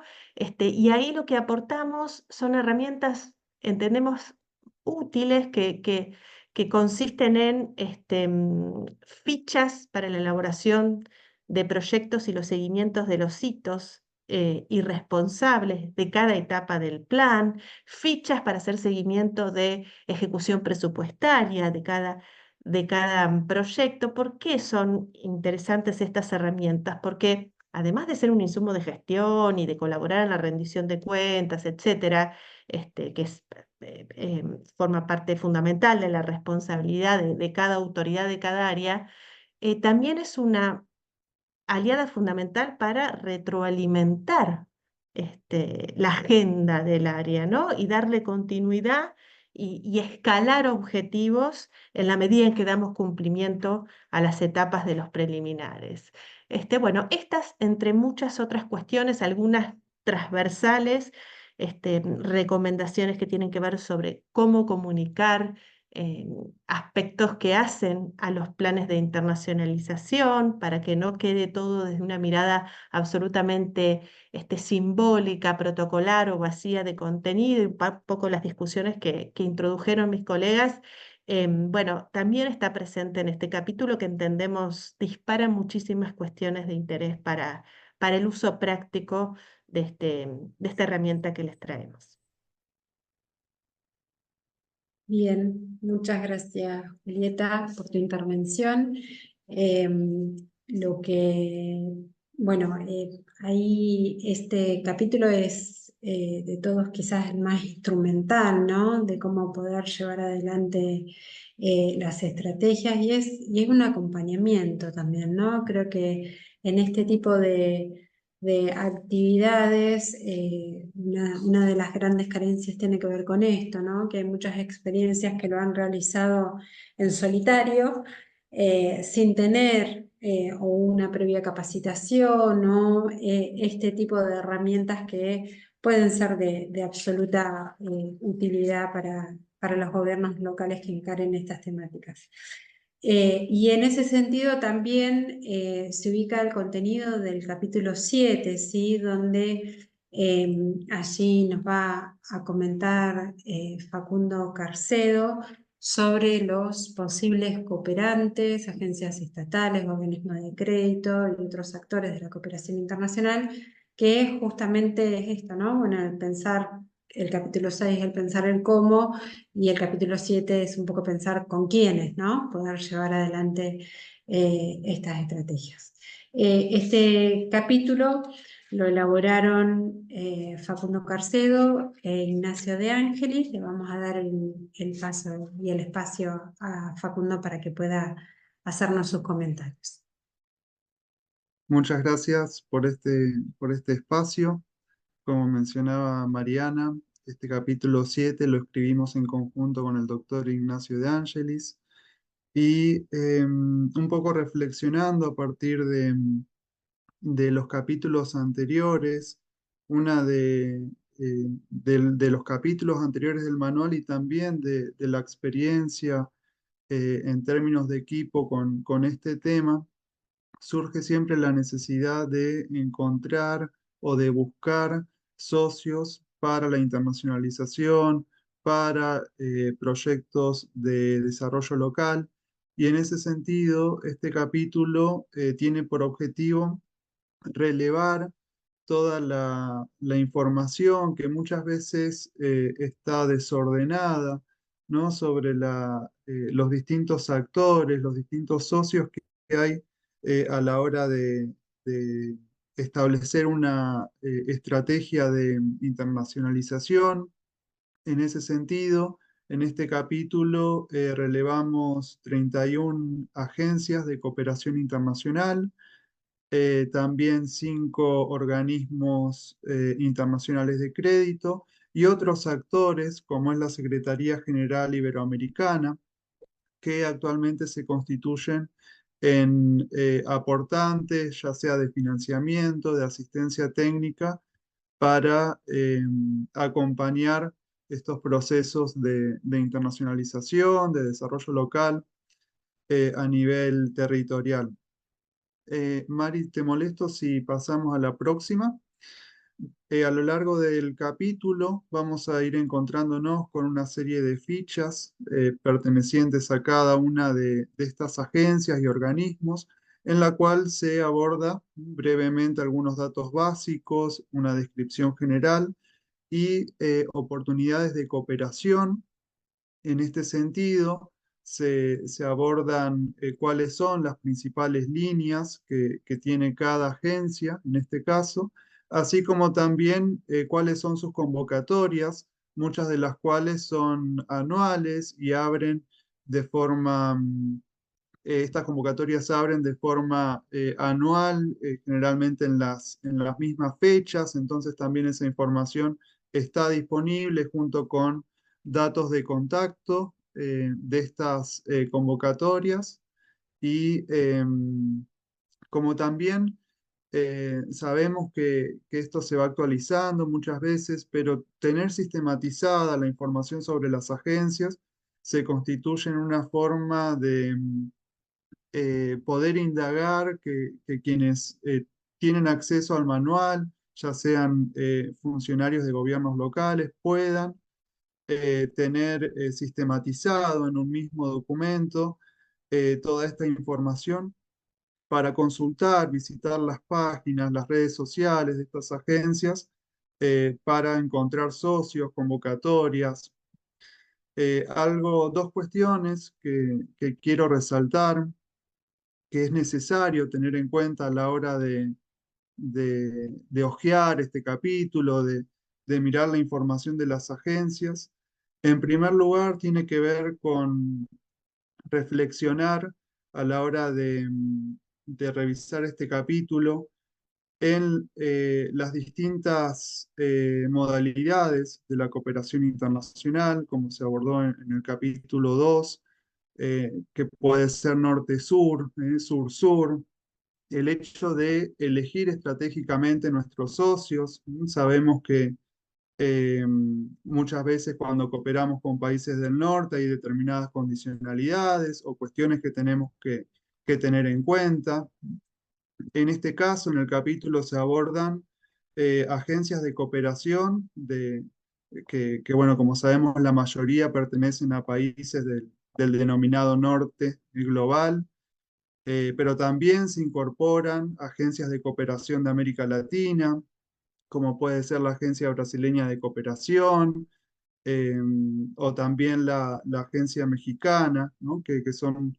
y ahí lo que aportamos son herramientas, entendemos, útiles que consisten en fichas para la elaboración de proyectos y los seguimientos de los hitos y responsables de cada etapa del plan, fichas para hacer seguimiento de ejecución presupuestaria de cada proyecto. ¿Por qué son interesantes estas herramientas? Porque además de ser un insumo de gestión y de colaborar en la rendición de cuentas, etcétera, que forma parte fundamental de la responsabilidad de cada autoridad de cada área, también es una aliada fundamental para retroalimentar la agenda del área, ¿no? Y darle continuidad y escalar objetivos en la medida en que damos cumplimiento a las etapas de los preliminares. Bueno, estas, entre muchas otras cuestiones, algunas transversales, recomendaciones que tienen que ver sobre cómo comunicar aspectos que hacen a los planes de internacionalización para que no quede todo desde una mirada absolutamente simbólica, protocolar o vacía de contenido, y un poco las discusiones que introdujeron mis colegas. Bueno, también está presente en este capítulo que entendemos dispara muchísimas cuestiones de interés para el uso práctico de esta herramienta que les traemos. Bien, muchas gracias, Julieta, por tu intervención. Ahí este capítulo es de todos quizás el más instrumental, ¿no? De cómo poder llevar adelante las estrategias y es un acompañamiento también, ¿no? Creo que en este tipo de actividades, una de las grandes carencias tiene que ver con esto, ¿no? Que hay muchas experiencias que lo han realizado en solitario, sin tener o una previa capacitación o este tipo de herramientas que pueden ser de absoluta utilidad para los gobiernos locales que encaren estas temáticas. Y en ese sentido también se ubica el contenido del capítulo 7, ¿sí? Donde allí nos va a comentar Facundo Carcedo sobre los posibles cooperantes, agencias estatales, organismos de crédito y otros actores de la cooperación internacional, que justamente es esto, ¿no? Bueno, el pensar, el capítulo 6 es el pensar el cómo, y el capítulo 7 es un poco pensar con quiénes, ¿no? Poder llevar adelante estas estrategias. Este capítulo lo elaboraron Facundo Carcedo e Ignacio de Ángelis. Le vamos a dar el paso y el espacio a Facundo para que pueda hacernos sus comentarios. Muchas gracias por este espacio. Como mencionaba Mariana, este capítulo 7 lo escribimos en conjunto con el doctor Ignacio de Ángelis y un poco reflexionando a partir de los capítulos anteriores, de los capítulos anteriores del manual y también de la experiencia en términos de equipo con este tema, surge siempre la necesidad de encontrar o de buscar socios para la internacionalización, para proyectos de desarrollo local. Y en ese sentido, este capítulo tiene por objetivo relevar toda la información que muchas veces está desordenada, ¿no? Sobre los distintos actores, los distintos socios que hay a la hora de establecer una estrategia de internacionalización. En ese sentido, en este capítulo relevamos 31 agencias de cooperación internacional, también 5 organismos internacionales de crédito y otros actores, como es la Secretaría General Iberoamericana, que actualmente se constituyen en aportantes, ya sea de financiamiento, de asistencia técnica, para acompañar estos procesos de internacionalización, de desarrollo local a nivel territorial. Mari, ¿te molesto si pasamos a la próxima? A lo largo del capítulo vamos a ir encontrándonos con una serie de fichas pertenecientes a cada una de estas agencias y organismos, en la cual se aborda brevemente algunos datos básicos, una descripción general y oportunidades de cooperación. En este sentido, se abordan cuáles son las principales líneas que tiene cada agencia, en este caso, así como también cuáles son sus convocatorias, muchas de las cuales son anuales y abren de forma, estas convocatorias abren de forma anual, generalmente en las mismas fechas, entonces también esa información está disponible junto con datos de contacto de estas convocatorias y como también sabemos que esto se va actualizando muchas veces, pero tener sistematizada la información sobre las agencias se constituye en una forma de poder indagar que quienes tienen acceso al manual, ya sean funcionarios de gobiernos locales, puedan tener sistematizado en un mismo documento toda esta información para consultar, visitar las páginas, las redes sociales de estas agencias para encontrar socios, convocatorias. Dos cuestiones que quiero resaltar, que es necesario tener en cuenta a la hora de hojear este capítulo, de mirar la información de las agencias. En primer lugar, tiene que ver con reflexionar a la hora de revisar este capítulo en las distintas modalidades de la cooperación internacional, como se abordó en el capítulo 2, que puede ser norte-sur, sur-sur, el hecho de elegir estratégicamente nuestros socios. Sabemos que muchas veces cuando cooperamos con países del norte hay determinadas condicionalidades o cuestiones que tenemos que tener en cuenta. En este caso, en el capítulo se abordan agencias de cooperación bueno, como sabemos, la mayoría pertenecen a países del denominado norte global, pero también se incorporan agencias de cooperación de América Latina, como puede ser la Agencia Brasileña de Cooperación, eh, o también la Agencia Mexicana, ¿no? Que son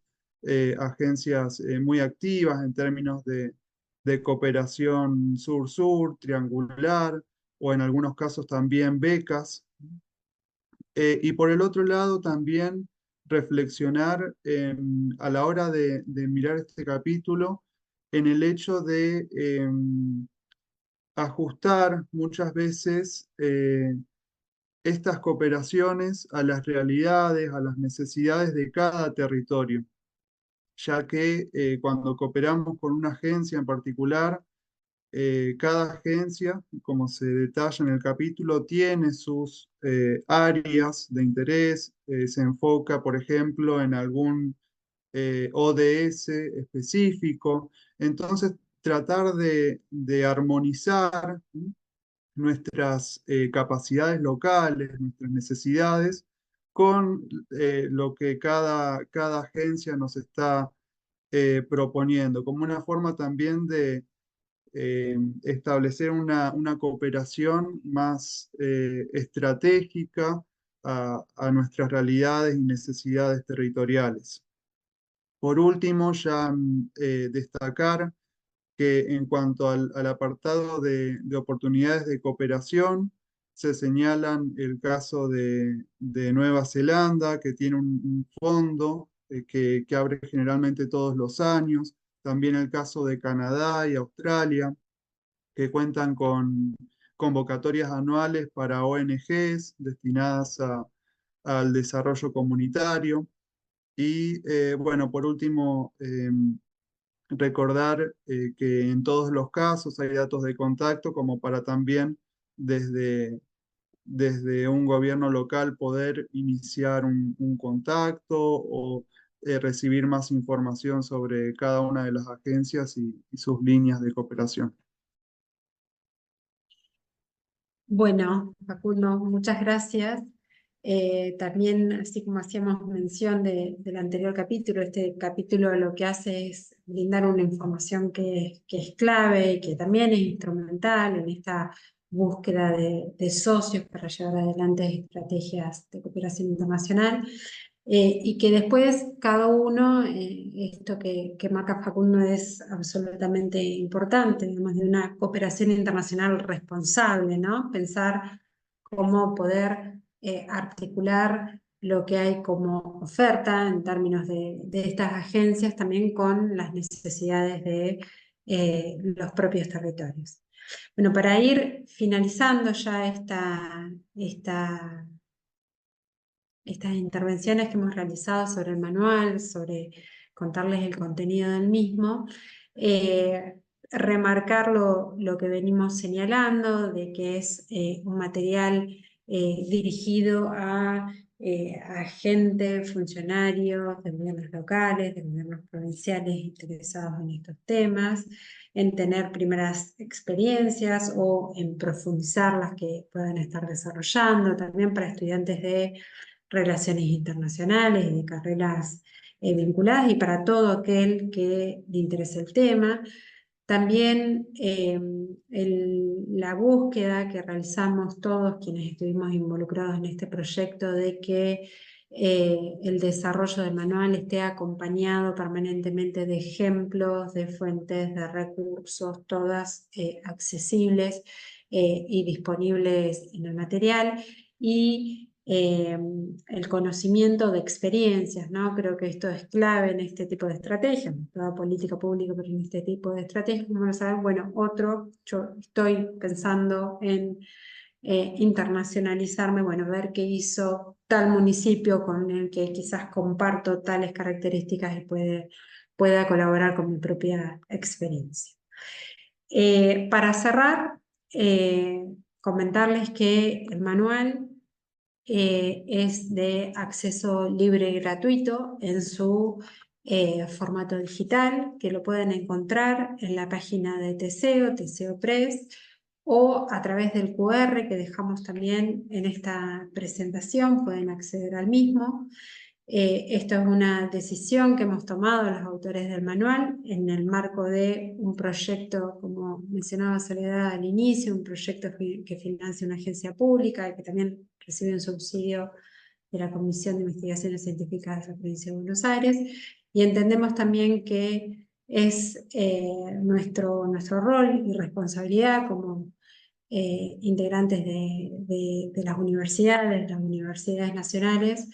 agencias muy activas en términos de cooperación sur-sur, triangular, o en algunos casos también becas. Y por el otro lado también reflexionar a la hora de mirar este capítulo en el hecho de ajustar muchas veces estas cooperaciones a las realidades, a las necesidades de cada territorio, ya que cuando cooperamos con una agencia en particular, cada agencia, como se detalla en el capítulo, tiene sus áreas de interés, se enfoca, por ejemplo, en algún ODS específico. Entonces, tratar de armonizar, ¿sí?, nuestras capacidades locales, nuestras necesidades, con lo que cada agencia nos está proponiendo, como una forma también de establecer una cooperación más estratégica a nuestras realidades y necesidades territoriales. Por último, ya destacar que en cuanto al apartado de oportunidades de cooperación, se señalan el caso de Nueva Zelanda, que tiene un fondo que abre generalmente todos los años, también el caso de Canadá y Australia, que cuentan con convocatorias anuales para ONGs destinadas al desarrollo comunitario. Y bueno, por último, recordar que en todos los casos hay datos de contacto como para también desde un gobierno local poder iniciar un contacto o recibir más información sobre cada una de las agencias y sus líneas de cooperación. Bueno, Facundo, muchas gracias. También, así como hacíamos mención del anterior capítulo, este capítulo lo que hace es brindar una información que es clave y que también es instrumental en esta búsqueda de socios para llevar adelante estrategias de cooperación internacional. Y que después cada uno, esto que marca Facundo es absolutamente importante, además de una cooperación internacional responsable, ¿no? Pensar cómo poder articular lo que hay como oferta en términos de estas agencias también con las necesidades de los propios territorios. Bueno, para ir finalizando ya estas intervenciones que hemos realizado sobre el manual, sobre contarles el contenido del mismo, remarcar lo que venimos señalando, de que es un material dirigido a agentes, funcionarios de gobiernos locales, de gobiernos provinciales interesados en estos temas, en tener primeras experiencias o en profundizar las que puedan estar desarrollando, también para estudiantes de relaciones internacionales y de carreras vinculadas y para todo aquel que le interese el tema. También la búsqueda que realizamos todos quienes estuvimos involucrados en este proyecto de que el desarrollo del manual esté acompañado permanentemente de ejemplos, de fuentes, de recursos, todas accesibles y disponibles en el material, y el conocimiento de experiencias, ¿no? Creo que esto es clave en este tipo de estrategias, toda política pública, pero en este tipo de estrategias, como lo saben, bueno, yo estoy pensando en internacionalizarme, bueno, ver qué hizo tal municipio con el que quizás comparto tales características y pueda colaborar con mi propia experiencia. Para cerrar, comentarles que el manual es de acceso libre y gratuito en su formato digital, que lo pueden encontrar en la página de Teseo Press, o a través del QR que dejamos también en esta presentación, pueden acceder al mismo. Esto es una decisión que hemos tomado los autores del manual en el marco de un proyecto, como mencionaba Soledad al inicio, un proyecto que financia una agencia pública y que también recibe un subsidio de la Comisión de Investigaciones Científicas de la Provincia de Buenos Aires, y entendemos también que es nuestro rol y responsabilidad como integrantes de las universidades nacionales,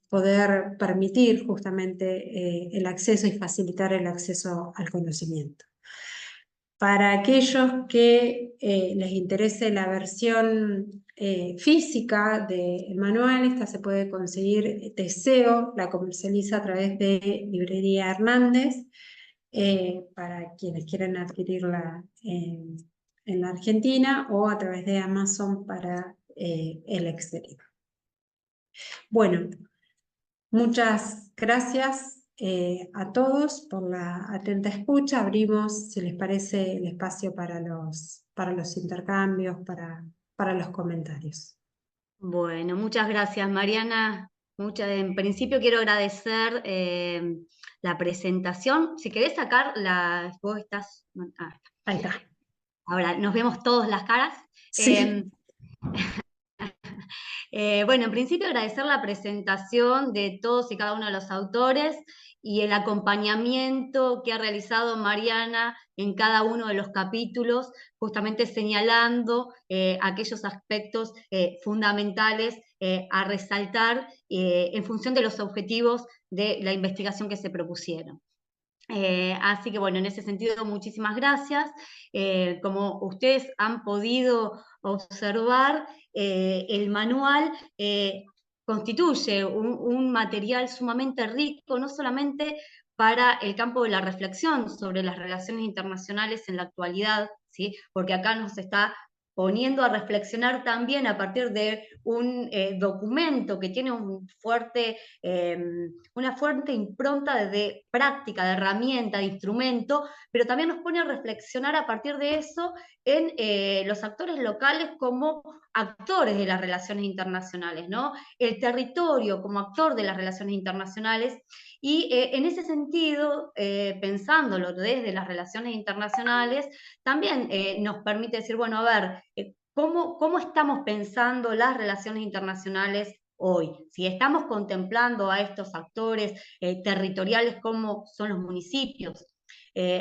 poder permitir justamente el acceso y facilitar el acceso al conocimiento. Para aquellos que les interese la versión física del manual, esta se puede conseguir, Teseo la comercializa a través de Librería Hernández, para quienes quieran adquirirla en la Argentina, o a través de Amazon para el exterior. Bueno, muchas gracias a todos por la atenta escucha. Abrimos, si les parece, el espacio para los intercambios, para los comentarios. Bueno, muchas gracias, Mariana. En principio quiero agradecer la presentación. Si querés sacar vos estás. Ahí está. Ahora nos vemos todas las caras. Sí. Bueno, en principio agradecer la presentación de todos y cada uno de los autores y el acompañamiento que ha realizado Mariana en cada uno de los capítulos, justamente señalando aquellos aspectos fundamentales a resaltar en función de los objetivos de la investigación que se propusieron. Así que bueno, en ese sentido, muchísimas gracias. Como ustedes han podido observar, el manual constituye un material sumamente rico, no solamente para el campo de la reflexión sobre las relaciones internacionales en la actualidad, ¿sí? Porque acá nos está poniendo a reflexionar también a partir de un documento que tiene una fuerte impronta de práctica, de herramienta, de instrumento, pero también nos pone a reflexionar a partir de eso en los actores locales como actores de las relaciones internacionales, ¿no? El territorio como actor de las relaciones internacionales, y en ese sentido, pensándolo desde las relaciones internacionales, también nos permite decir, bueno, a ver, ¿cómo estamos pensando las relaciones internacionales hoy? Si estamos contemplando a estos actores territoriales como son los municipios.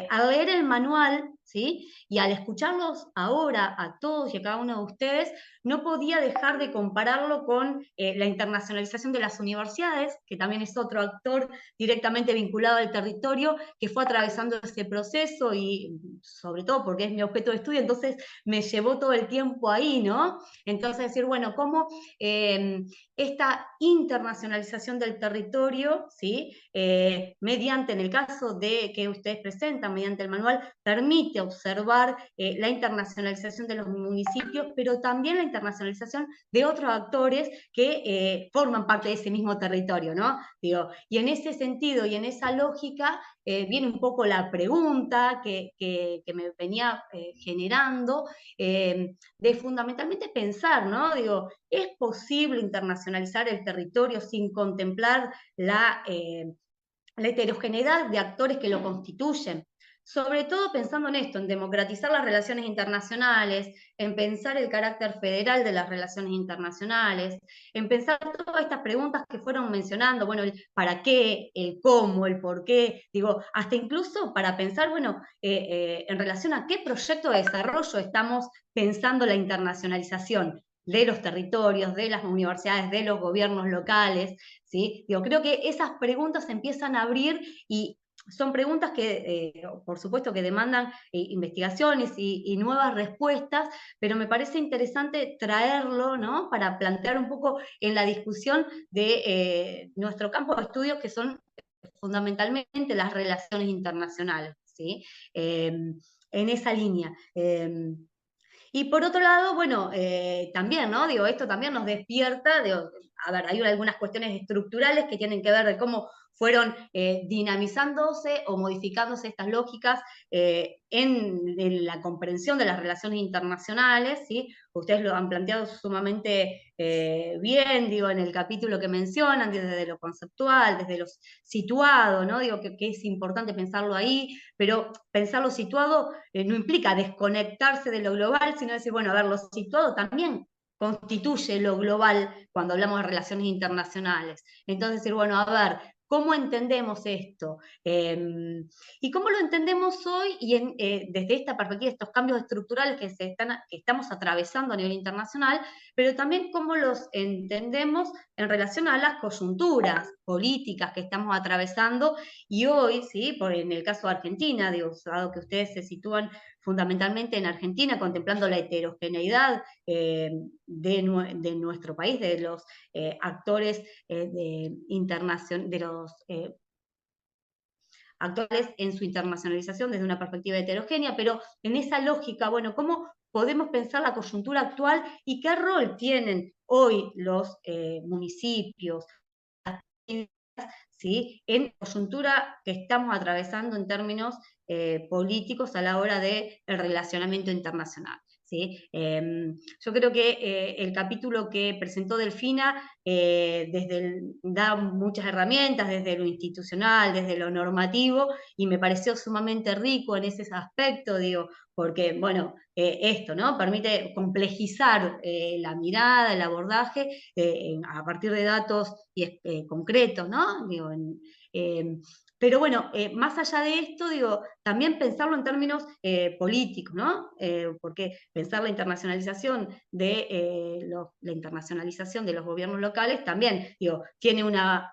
Al leer el manual, ¿sí? Y al escucharlos ahora a todos y a cada uno de ustedes, no podía dejar de compararlo con la internacionalización de las universidades, que también es otro actor directamente vinculado al territorio, que fue atravesando ese proceso y sobre todo porque es mi objeto de estudio, entonces me llevó todo el tiempo ahí, ¿no? Entonces decir, bueno, cómo esta internacionalización del territorio, ¿sí? Mediante, en el caso de que ustedes presentan, mediante el manual, permite observar la internacionalización de los municipios, pero también la internacionalización de otros actores que forman parte de ese mismo territorio, ¿no? Digo, y en ese sentido y en esa lógica viene un poco la pregunta que me venía generando, de fundamentalmente pensar, ¿no? Digo, ¿es posible internacionalizar el territorio sin contemplar la heterogeneidad de actores que lo constituyen? Sobre todo pensando en esto, en democratizar las relaciones internacionales, en pensar el carácter federal de las relaciones internacionales, en pensar todas estas preguntas que fueron mencionando, bueno, el para qué, el cómo, el por qué, digo, hasta incluso para pensar, bueno, en relación a qué proyecto de desarrollo estamos pensando la internacionalización de los territorios, de las universidades, de los gobiernos locales, ¿sí? Digo, creo que esas preguntas se empiezan a abrir y son preguntas que, por supuesto, que demandan investigaciones y nuevas respuestas, pero me parece interesante traerlo, ¿no? Para plantear un poco en la discusión de nuestro campo de estudios, que son fundamentalmente las relaciones internacionales, ¿sí? En esa línea. Y por otro lado, bueno, también, ¿no? Digo, esto también nos despierta, digo, a ver, hay algunas cuestiones estructurales que tienen que ver de cómo fueron dinamizándose o modificándose estas lógicas en la comprensión de las relaciones internacionales, ¿sí? Ustedes lo han planteado sumamente bien, digo, en el capítulo que mencionan, desde lo conceptual, desde lo situado, ¿no? Digo que es importante pensarlo ahí, pero pensarlo situado no implica desconectarse de lo global, sino decir, bueno, a ver, lo situado también constituye lo global cuando hablamos de relaciones internacionales. Entonces, decir, bueno, a ver, ¿cómo entendemos esto? ¿Y cómo lo entendemos hoy y desde esta perspectiva, estos cambios estructurales que estamos atravesando a nivel internacional, pero también cómo los entendemos en relación a las coyunturas políticas que estamos atravesando y hoy, ¿sí? En el caso de Argentina, digo, dado que ustedes se sitúan fundamentalmente en Argentina, contemplando la heterogeneidad de nuestro país, de los actores de los actores en su internacionalización desde una perspectiva heterogénea, pero en esa lógica, bueno, ¿cómo podemos pensar la coyuntura actual y qué rol tienen hoy los municipios, ¿sí? En la coyuntura que estamos atravesando en términos políticos a la hora del relacionamiento internacional? ¿Sí? Yo creo que el capítulo que presentó Delfina da muchas herramientas desde lo institucional, desde lo normativo, y me pareció sumamente rico en ese aspecto, digo, porque, bueno, esto, ¿no? Permite complejizar la mirada, el abordaje a partir de datos concretos, ¿no? Digo, pero bueno, más allá de esto, digo, también pensarlo en términos políticos, ¿no? Porque pensar la internacionalización la internacionalización de los gobiernos locales también, digo, tiene una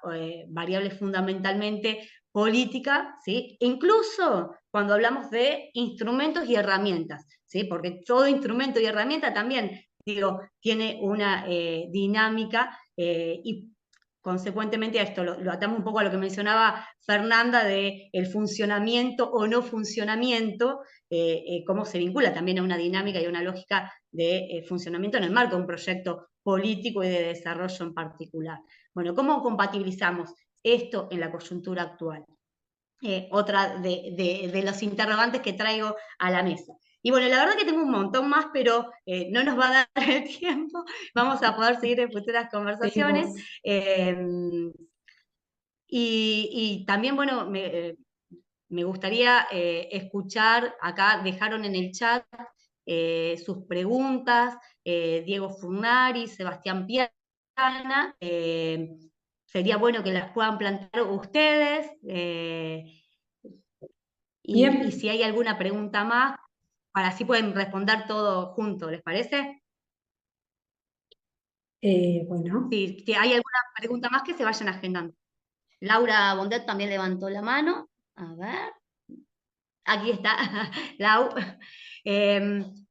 variable fundamentalmente política, ¿sí? Incluso cuando hablamos de instrumentos y herramientas, ¿sí? Porque todo instrumento y herramienta también, digo, tiene una dinámica y consecuentemente a esto, lo atamos un poco a lo que mencionaba Fernanda de el funcionamiento o no funcionamiento, cómo se vincula también a una dinámica y a una lógica de funcionamiento en el marco de un proyecto político y de desarrollo en particular. Bueno, ¿cómo compatibilizamos esto en la coyuntura actual? Otra de los interrogantes que traigo a la mesa. Y bueno, la verdad que tengo un montón más, pero no nos va a dar el tiempo. Vamos a poder seguir en futuras conversaciones. Y también, bueno, me gustaría escuchar, acá dejaron en el chat sus preguntas, Diego Furnari, Sebastián Piana, sería bueno que las puedan plantear ustedes, y si hay alguna pregunta más, para así pueden responder todo junto, ¿les parece? Bueno. Si hay alguna pregunta más, que se vayan agendando. Laura Bondet también levantó la mano. A ver. Aquí está, Lau.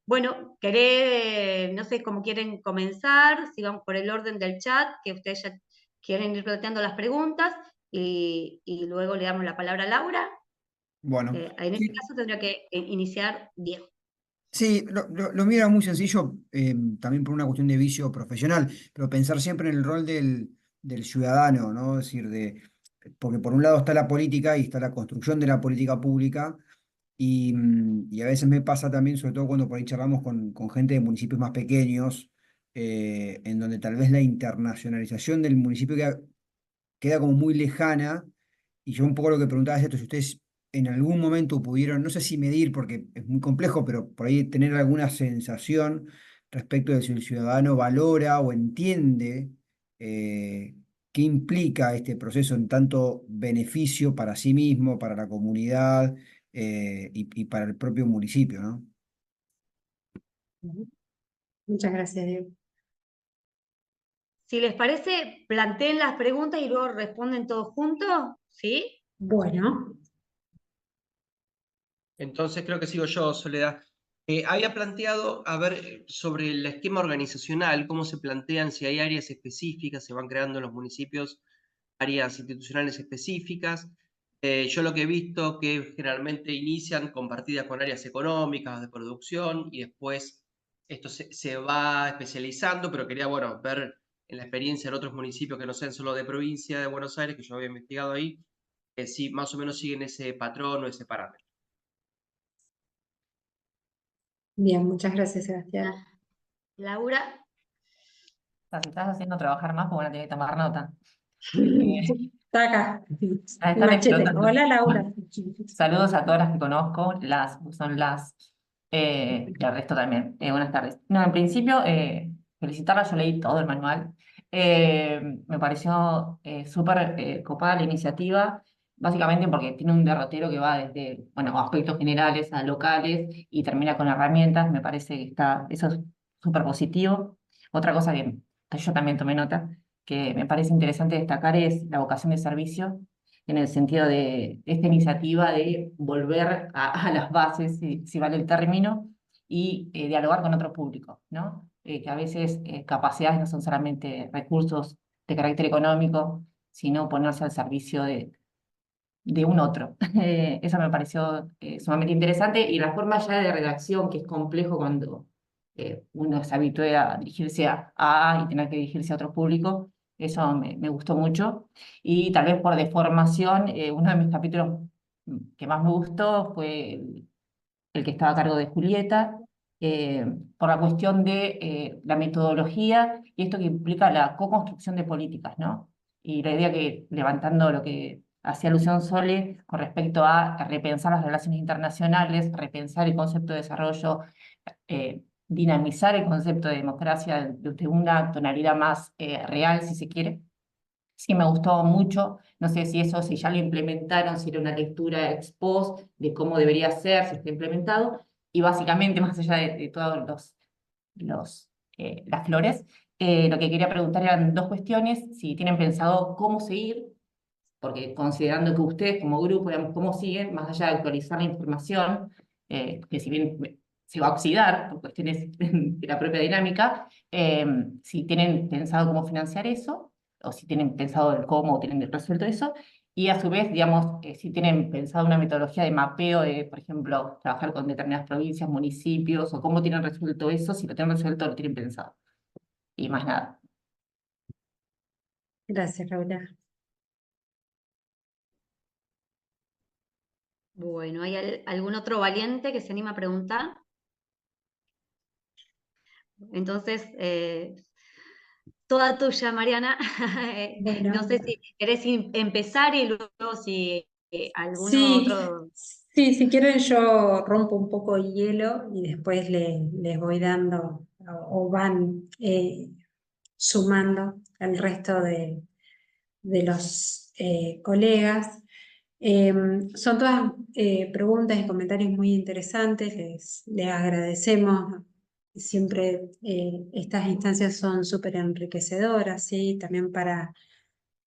Bueno, no sé cómo quieren comenzar, si vamos por el orden del chat, que ustedes ya quieren ir planteando las preguntas, y luego le damos la palabra a Laura. Bueno, En este caso tendría que iniciar Diego. sí, lo mío era muy sencillo, también por una cuestión de vicio profesional, pero pensar siempre en el rol del ciudadano, ¿no? Es decir, porque por un lado está la política y está la construcción de la política pública, y a veces me pasa también, sobre todo cuando por ahí charlamos con gente de municipios más pequeños, en donde tal vez la internacionalización del municipio queda como muy lejana, y yo un poco lo que preguntaba es esto, si ustedes en algún momento pudieron, no sé si medir, porque es muy complejo, pero por ahí tener alguna sensación respecto de si el ciudadano valora o entiende qué implica este proceso en tanto beneficio para sí mismo, para la comunidad y para el propio municipio, ¿no? Muchas gracias, Diego. Si les parece, planteen las preguntas y luego responden todos juntos, ¿sí? Bueno. Entonces creo que sigo yo, Soledad. Había planteado, a ver, sobre el esquema organizacional, cómo se plantean, si hay áreas específicas, se van creando en los municipios áreas institucionales específicas. Yo lo que he visto que generalmente inician compartidas con áreas económicas, de producción, y después esto se va especializando, pero quería, bueno, ver en la experiencia de otros municipios que no sean solo de provincia de Buenos Aires, que yo había investigado ahí, si más o menos siguen ese patrón o ese parámetro. Bien, muchas gracias, Sebastián. Laura. Si estás haciendo trabajar más, pues van a tener que tomar nota. Eh, Está acá. están Machete. explotando. Hola, Laura. Saludos a todas las que conozco, y al resto también. Buenas tardes. No, en principio, felicitarla, yo leí todo el manual. Me pareció súper copada la iniciativa, básicamente porque tiene un derrotero que va desde, bueno, aspectos generales a locales y termina con herramientas. Me parece que eso es súper positivo. Otra cosa que yo también tomé nota, que me parece interesante destacar es la vocación de servicio en el sentido de esta iniciativa de volver a las bases, si vale el término, y dialogar con otro público, ¿no? Que a veces capacidades no son solamente recursos de carácter económico, sino ponerse al servicio de un otro. Eso me pareció sumamente interesante, y la forma ya de redacción, que es complejo cuando uno se habitúa a dirigirse a y tener que dirigirse a otro público. Eso me gustó mucho. Y tal vez por deformación, uno de mis capítulos que más me gustó fue el que estaba a cargo de Julieta, por la cuestión de la metodología y esto que implica la co-construcción de políticas, ¿no? Y la idea que, levantando lo que hacía Luciano Sole con respecto a repensar las relaciones internacionales, repensar el concepto de desarrollo, dinamizar el concepto de democracia desde una tonalidad más real, si se quiere. Sí, me gustó mucho. No sé si ya lo implementaron, si era una lectura ex post de cómo debería ser, si está implementado. Y básicamente, más allá de todos las flores, lo que quería preguntar eran dos cuestiones: si tienen pensado cómo seguir, porque considerando que ustedes como grupo, digamos, cómo siguen, más allá de actualizar la información, que si bien se va a oxidar por cuestiones de la propia dinámica, si tienen pensado cómo financiar eso, o si tienen pensado el cómo, o tienen resuelto eso, y a su vez, digamos, si tienen pensado una metodología de mapeo de, por ejemplo, trabajar con determinadas provincias, municipios, o cómo tienen resuelto eso, si lo tienen resuelto, lo tienen pensado. Y más nada. Gracias, Laura. Bueno, ¿hay algún otro valiente que se anima a preguntar? Entonces, toda tuya, Mariana. Bueno, No sé si querés empezar y luego si alguno sí, otro... sí, si quieren yo rompo un poco el hielo y después les voy dando o van sumando el resto de los colegas. Son todas preguntas y comentarios muy interesantes, les agradecemos. Siempre estas instancias son súper enriquecedoras, ¿sí? También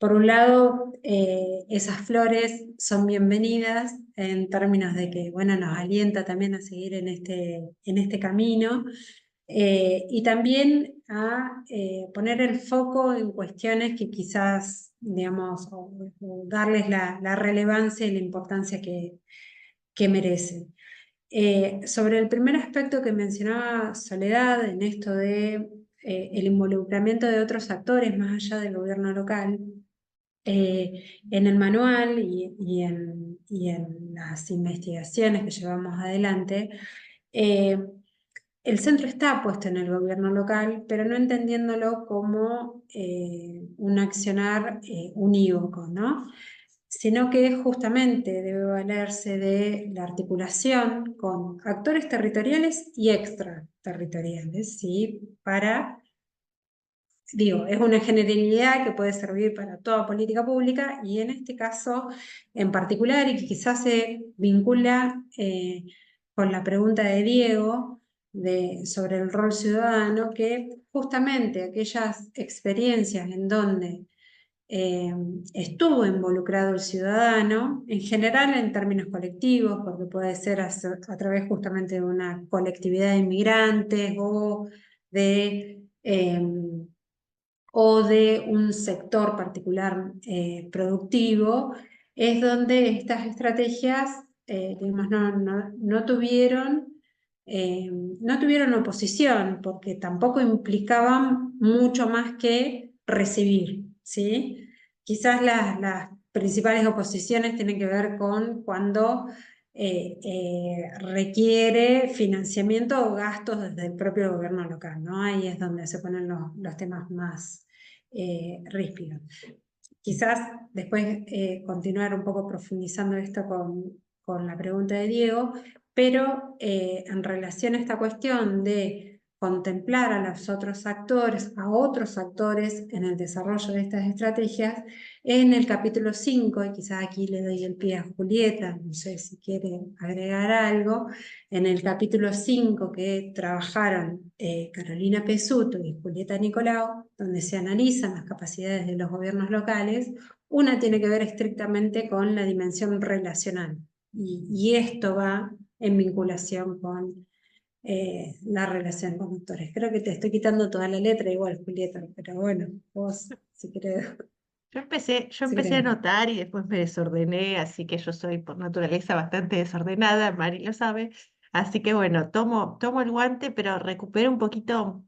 por un lado, esas flores son bienvenidas en términos de que, bueno, nos alienta también a seguir en este camino. Y también a poner el foco en cuestiones que quizás, digamos, o darles la relevancia y la importancia que merecen. Sobre el primer aspecto que mencionaba Soledad, en esto de el involucramiento de otros actores más allá del gobierno local, en el manual y en las investigaciones que llevamos adelante, el centro está puesto en el gobierno local, pero no entendiéndolo como un accionar unívoco, ¿no? Sino que justamente debe valerse de la articulación con actores territoriales y extraterritoriales, ¿sí? Digo, es una generalidad que puede servir para toda política pública y en este caso en particular, y que quizás se vincula con la pregunta de Diego sobre el rol ciudadano, que justamente aquellas experiencias en donde estuvo involucrado el ciudadano, en general en términos colectivos, porque puede ser a través justamente de una colectividad de inmigrantes o de un sector particular productivo, es donde estas estrategias digamos, no tuvieron no tuvieron oposición porque tampoco implicaban mucho más que recibir, ¿sí? Quizás las principales oposiciones tienen que ver con cuando requiere financiamiento o gastos desde el propio gobierno local, ¿no? Ahí es donde se ponen los temas más ríspidos. Quizás después continuar un poco profundizando esto con la pregunta de Diego, pero en relación a esta cuestión de contemplar a los otros actores, a otros actores en el desarrollo de estas estrategias, en el capítulo 5, y quizás aquí le doy el pie a Julieta, no sé si quiere agregar algo, en el capítulo 5 que trabajaron Carolina Pesuto y Julieta Nicolau, donde se analizan las capacidades de los gobiernos locales, una tiene que ver estrictamente con la dimensión relacional, y esto va en vinculación con la relación con actores. Creo que te estoy quitando toda la letra igual, Julieta, pero bueno, vos, si querés. Yo empecé Si a querés. anotar y después me desordené, así que yo soy por naturaleza bastante desordenada, Mari lo sabe. Así que bueno, tomo el guante, pero recupero un poquito,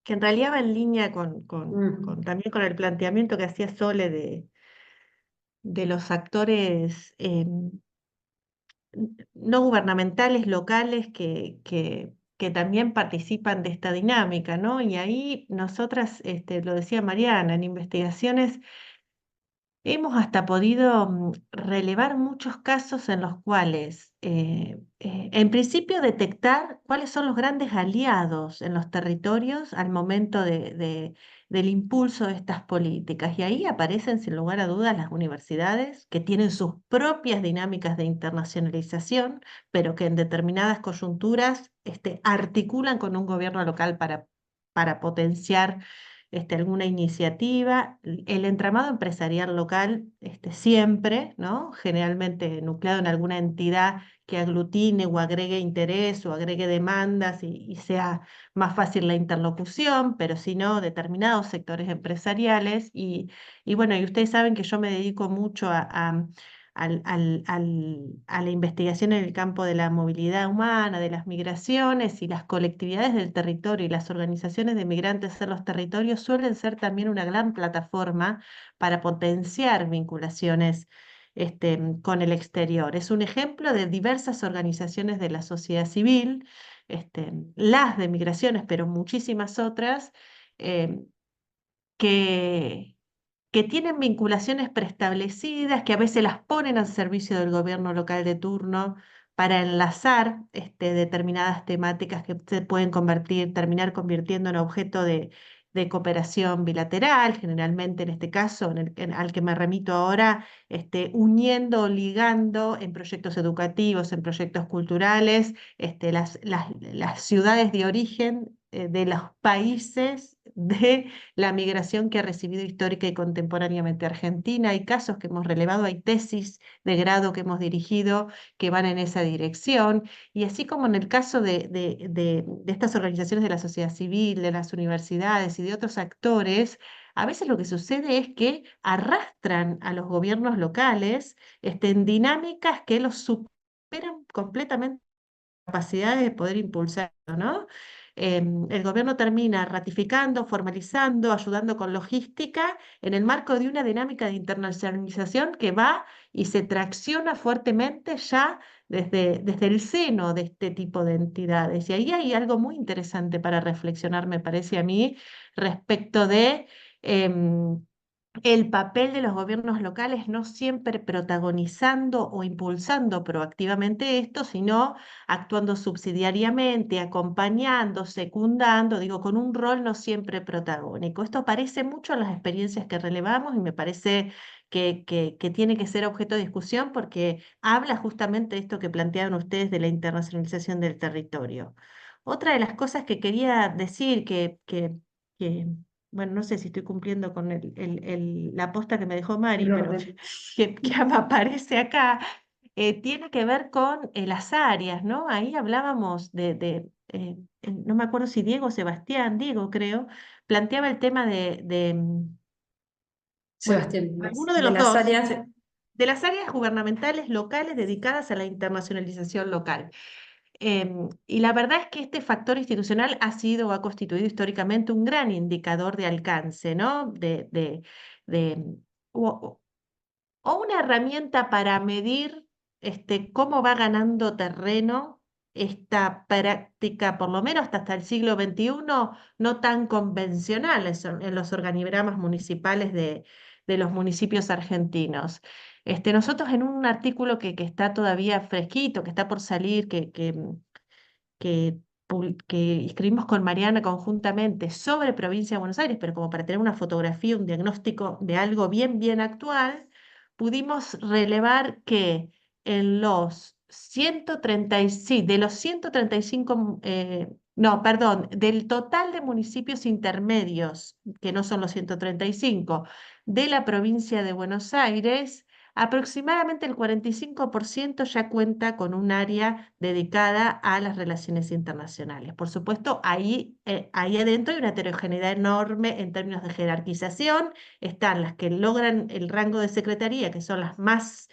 que en realidad va en línea también con el planteamiento que hacía Sole de los actores no gubernamentales, locales, que también participan de esta dinámica, ¿no? Y ahí nosotras, lo decía Mariana, en investigaciones hemos hasta podido relevar muchos casos en los cuales, en principio, detectar cuáles son los grandes aliados en los territorios al momento del impulso de estas políticas. Y ahí aparecen, sin lugar a dudas, las universidades, que tienen sus propias dinámicas de internacionalización, pero que en determinadas coyunturas articulan con un gobierno local para potenciar alguna iniciativa, el entramado empresarial local siempre, ¿no? Generalmente nucleado en alguna entidad que aglutine o agregue interés o agregue demandas y sea más fácil la interlocución, pero si no, determinados sectores empresariales. Y bueno, y ustedes saben que yo me dedico mucho a la investigación en el campo de la movilidad humana, de las migraciones, y las colectividades del territorio y las organizaciones de migrantes en los territorios suelen ser también una gran plataforma para potenciar vinculaciones con el exterior. Es un ejemplo de diversas organizaciones de la sociedad civil, las de migraciones, pero muchísimas otras, eh, que que tienen vinculaciones preestablecidas, que a veces las ponen al servicio del gobierno local de turno para enlazar determinadas temáticas que se pueden terminar convirtiendo en objeto de cooperación bilateral, generalmente en este caso al que me remito ahora, uniendo, ligando en proyectos educativos, en proyectos culturales, las ciudades de origen de los países de la migración que ha recibido histórica y contemporáneamente Argentina. Hay casos que hemos relevado, hay tesis de grado que hemos dirigido que van en esa dirección, y así como en el caso de estas organizaciones de la sociedad civil, de las universidades y de otros actores, a veces lo que sucede es que arrastran a los gobiernos locales en dinámicas que los superan completamente capacidades de poder impulsar, ¿no? El gobierno termina ratificando, formalizando, ayudando con logística en el marco de una dinámica de internacionalización que va y se tracciona fuertemente ya desde el seno de este tipo de entidades. Y ahí hay algo muy interesante para reflexionar, me parece a mí, respecto de el papel de los gobiernos locales, no siempre protagonizando o impulsando proactivamente esto, sino actuando subsidiariamente, acompañando, secundando, digo, con un rol no siempre protagónico. Esto aparece mucho en las experiencias que relevamos y me parece que tiene que ser objeto de discusión, porque habla justamente de esto que planteaban ustedes de la internacionalización del territorio. Otra de las cosas que quería decir que bueno, no sé si estoy cumpliendo con la posta que me dejó Mari, El pero orden. que me aparece acá, tiene que ver con las áreas, ¿no? Ahí hablábamos no me acuerdo si Diego o Sebastián, Diego creo, planteaba el tema bueno, Sebastián, alguno de de los las dos, áreas. de las áreas gubernamentales locales dedicadas a la internacionalización local. Y la verdad es que este factor institucional ha sido o ha constituido históricamente un gran indicador de alcance, ¿no? O, o una herramienta para medir cómo va ganando terreno esta práctica, por lo menos hasta el siglo XXI, no tan convencional en los organigramas municipales de los municipios argentinos. Nosotros en un artículo que está todavía fresquito, que está por salir, que escribimos con Mariana conjuntamente sobre Provincia de Buenos Aires, pero como para tener una fotografía, un diagnóstico de algo bien, bien actual, pudimos relevar que en los 130, sí, de los 135, no, perdón, del total de municipios intermedios, que no son los 135, de la provincia de Buenos Aires, aproximadamente el 45% ya cuenta con un área dedicada a las relaciones internacionales. Por supuesto, ahí adentro hay una heterogeneidad enorme en términos de jerarquización. Están las que logran el rango de secretaría, que son las más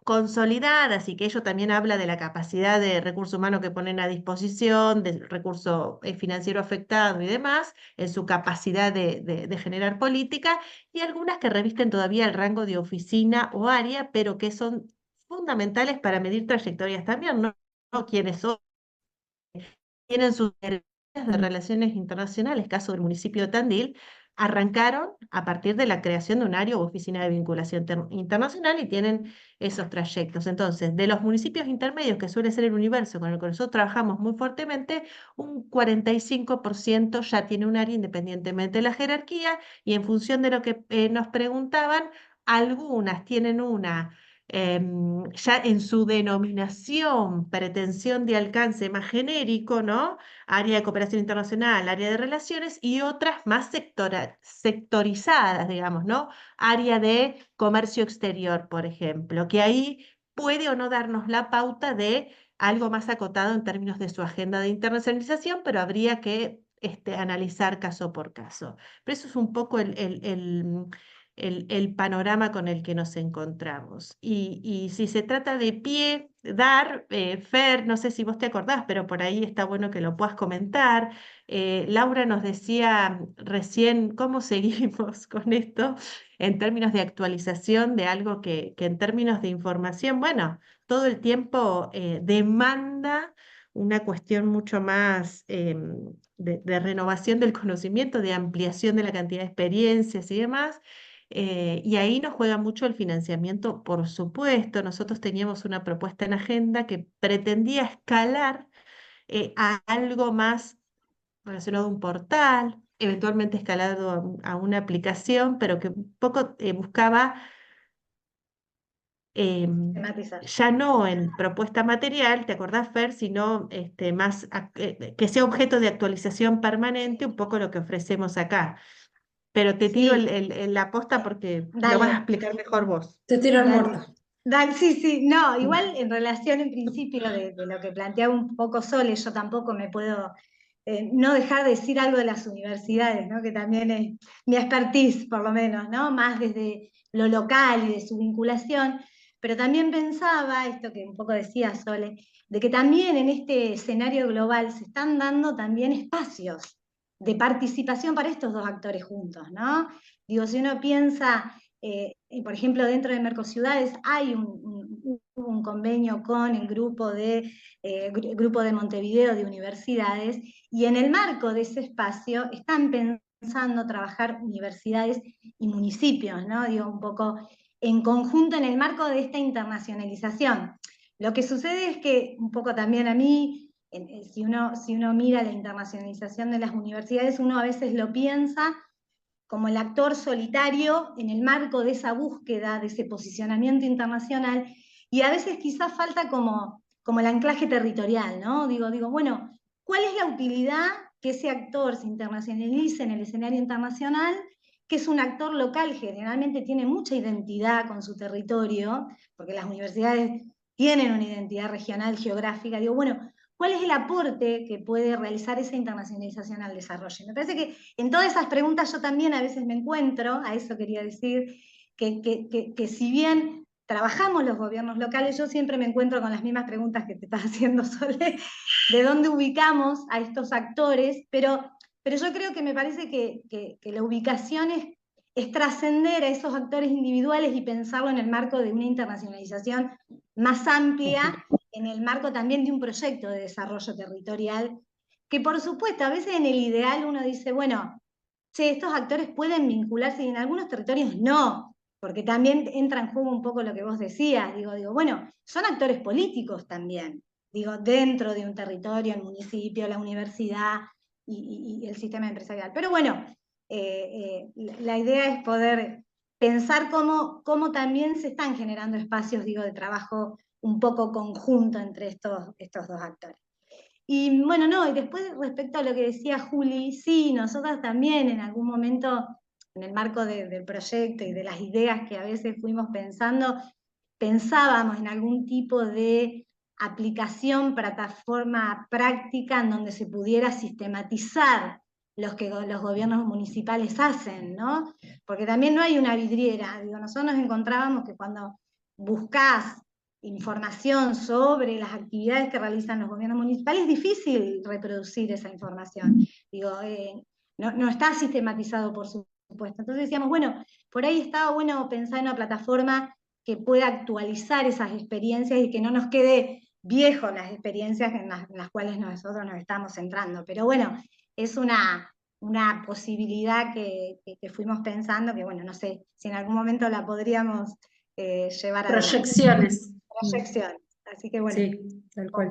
consolidadas, y que ello también habla de la capacidad de recurso humano que ponen a disposición, del recurso financiero afectado y demás, en su capacidad de generar política, y algunas que revisten todavía el rango de oficina o área, pero que son fundamentales para medir trayectorias también, no quienes son, tienen sus derechos de relaciones internacionales, caso del municipio de Tandil, arrancaron a partir de la creación de un área u oficina de vinculación internacional y tienen esos trayectos. Entonces, de los municipios intermedios, que suele ser el universo con el que nosotros trabajamos muy fuertemente, un 45% ya tiene un área independientemente de la jerarquía, y en función de lo que nos preguntaban, algunas tienen una ya en su denominación, pretensión de alcance más genérico, ¿no? Área de cooperación internacional, área de relaciones, y otras más sectorizadas, digamos, ¿no? Área de comercio exterior, por ejemplo, que ahí puede o no darnos la pauta de algo más acotado en términos de su agenda de internacionalización, pero habría que analizar caso por caso. Pero eso es un poco el panorama con el que nos encontramos. Y si se trata de pie, dar, Fer, no sé si vos te acordás, pero por ahí está bueno que lo puedas comentar. Laura nos decía recién cómo seguimos con esto en términos de actualización de algo que en términos de información, bueno, todo el tiempo demanda una cuestión mucho más de renovación del conocimiento, de ampliación de la cantidad de experiencias y demás. Y ahí nos juega mucho el financiamiento, por supuesto. Nosotros teníamos una propuesta en agenda que pretendía escalar a algo más relacionado a un portal, eventualmente escalado a una aplicación, pero que un poco buscaba Tematizar. ya no en propuesta material, ¿te acordás, Fer? Sino más que sea objeto de actualización permanente, un poco lo que ofrecemos acá. Pero te tiro Sí, la posta porque lo vas a dale. explicar mejor vos. Te tiro el Dale. muerto. Dale, sí, sí, no, igual en relación en principio de lo que planteaba un poco Sole, yo tampoco me puedo no dejar de decir algo de las universidades, ¿no? Que también es mi expertise, por lo menos, ¿no? Más desde lo local y de su vinculación, pero también pensaba, esto que un poco decía Sole, de que también en este escenario global se están dando también espacios de participación para estos dos actores juntos, ¿no? Digo, si uno piensa por ejemplo, dentro de Mercociudades hay un convenio con el grupo de Montevideo de universidades, y en el marco de ese espacio están pensando trabajar universidades y municipios, ¿no? Digo, un poco en conjunto en el marco de esta internacionalización. Lo que sucede es que, un poco también a mí, si uno mira la internacionalización de las universidades, uno a veces lo piensa como el actor solitario en el marco de esa búsqueda, de ese posicionamiento internacional, y a veces quizás falta como el anclaje territorial, ¿no? Digo, bueno, ¿cuál es la utilidad que ese actor se internacionalice en el escenario internacional, que es un actor local, generalmente tiene mucha identidad con su territorio, porque las universidades tienen una identidad regional, geográfica? Digo, bueno, ¿cuál es el aporte que puede realizar esa internacionalización al desarrollo? Me parece que en todas esas preguntas yo también a veces me encuentro, a eso quería decir, que si bien trabajamos los gobiernos locales, yo siempre me encuentro con las mismas preguntas que te estás haciendo, Sole, de dónde ubicamos a estos actores, pero yo creo que me parece que la ubicación es trascender a esos actores individuales y pensarlo en el marco de una internacionalización más amplia, en el marco también de un proyecto de desarrollo territorial, que por supuesto, a veces en el ideal uno dice, bueno, che, estos actores pueden vincularse y en algunos territorios no, porque también entra en juego un poco lo que vos decías, digo, bueno, son actores políticos también, digo, dentro de un territorio, el municipio, la universidad y el sistema empresarial. Pero bueno, la idea es poder pensar cómo también se están generando espacios, digo, de trabajo un poco conjunto entre estos dos actores. Y bueno, no, y después respecto a lo que decía Juli, sí, nosotras también en algún momento, en el marco del proyecto y de las ideas que a veces fuimos pensando, pensábamos en algún tipo de aplicación, plataforma práctica en donde se pudiera sistematizar los que los gobiernos municipales hacen, ¿no? Porque también no hay una vidriera, digo, nosotros nos encontrábamos que cuando buscás información sobre las actividades que realizan los gobiernos municipales, es difícil reproducir esa información. Digo, no está sistematizado, por supuesto. Entonces decíamos, bueno, por ahí estaba bueno pensar en una plataforma que pueda actualizar esas experiencias y que no nos quede viejo las experiencias en las cuales nosotros nos estamos centrando. Pero bueno, es una posibilidad que fuimos pensando, que bueno, no sé si en algún momento la podríamos llevar adelante. Proyecciones. Proyecciones. Así que bueno. Sí, tal cual.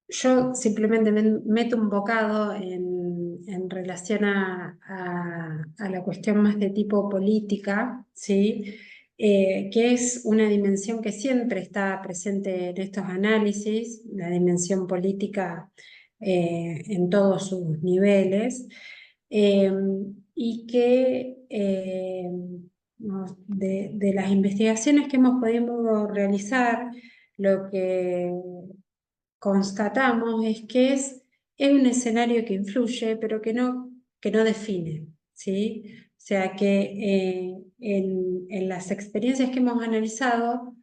Yo simplemente meto un bocado en relación a la cuestión más de tipo política, ¿sí? Que es una dimensión que siempre está presente en estos análisis, la dimensión política en todos sus niveles, y que de las investigaciones que hemos podido realizar, lo que constatamos es que es un escenario que influye, pero que no define, ¿sí? O sea que en las experiencias que hemos analizado,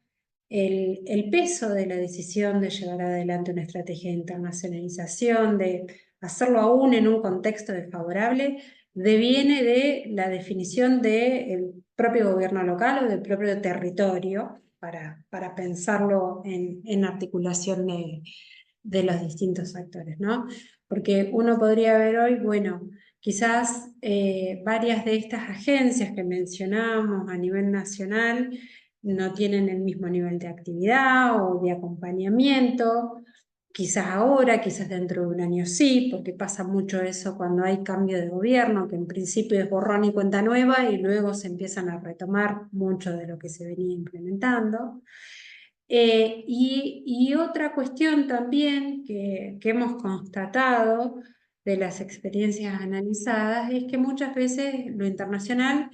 el peso de la decisión de llevar adelante una estrategia de internacionalización, de hacerlo aún en un contexto desfavorable, deviene de la definición del propio gobierno local o del propio territorio, para pensarlo en articulación de los distintos actores, ¿no? Porque uno podría ver hoy, bueno, quizás varias de estas agencias que mencionamos a nivel nacional no tienen el mismo nivel de actividad o de acompañamiento, quizás ahora, quizás dentro de un año sí, porque pasa mucho eso cuando hay cambio de gobierno, que en principio es borrón y cuenta nueva y luego se empiezan a retomar mucho de lo que se venía implementando. Y otra cuestión también que hemos constatado de las experiencias analizadas es que muchas veces lo internacional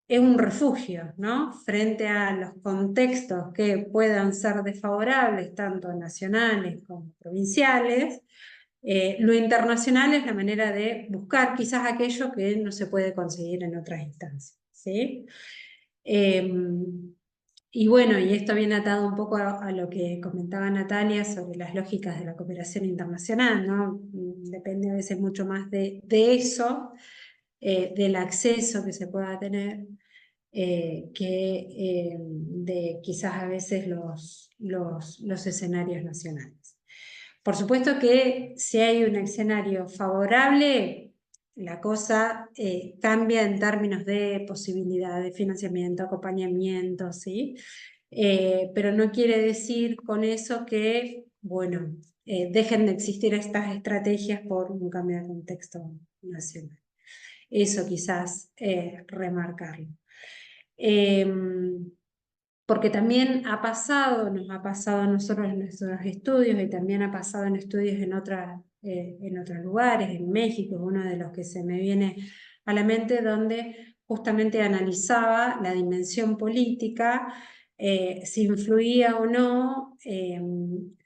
es un refugio, ¿no? Frente a los contextos que puedan ser desfavorables, tanto nacionales como provinciales, lo internacional es la manera de buscar quizás aquello que no se puede conseguir en otras instancias, ¿sí? Y bueno, y esto viene atado un poco a lo que comentaba Natalia sobre las lógicas de la cooperación internacional, ¿no? Depende a veces mucho más de eso, del acceso que se pueda tener, que de quizás a veces los escenarios nacionales. Por supuesto que si hay un escenario favorable, la cosa cambia en términos de posibilidad de financiamiento, acompañamiento, ¿sí? Pero no quiere decir con eso que, bueno, dejen de existir estas estrategias por un cambio de contexto nacional. Eso quizás remarcarlo. Porque también nos ha pasado a nosotros en nuestros estudios y también ha pasado en estudios en otros lugares, en México, uno de los que se me viene a la mente, donde justamente analizaba la dimensión política, si influía o no,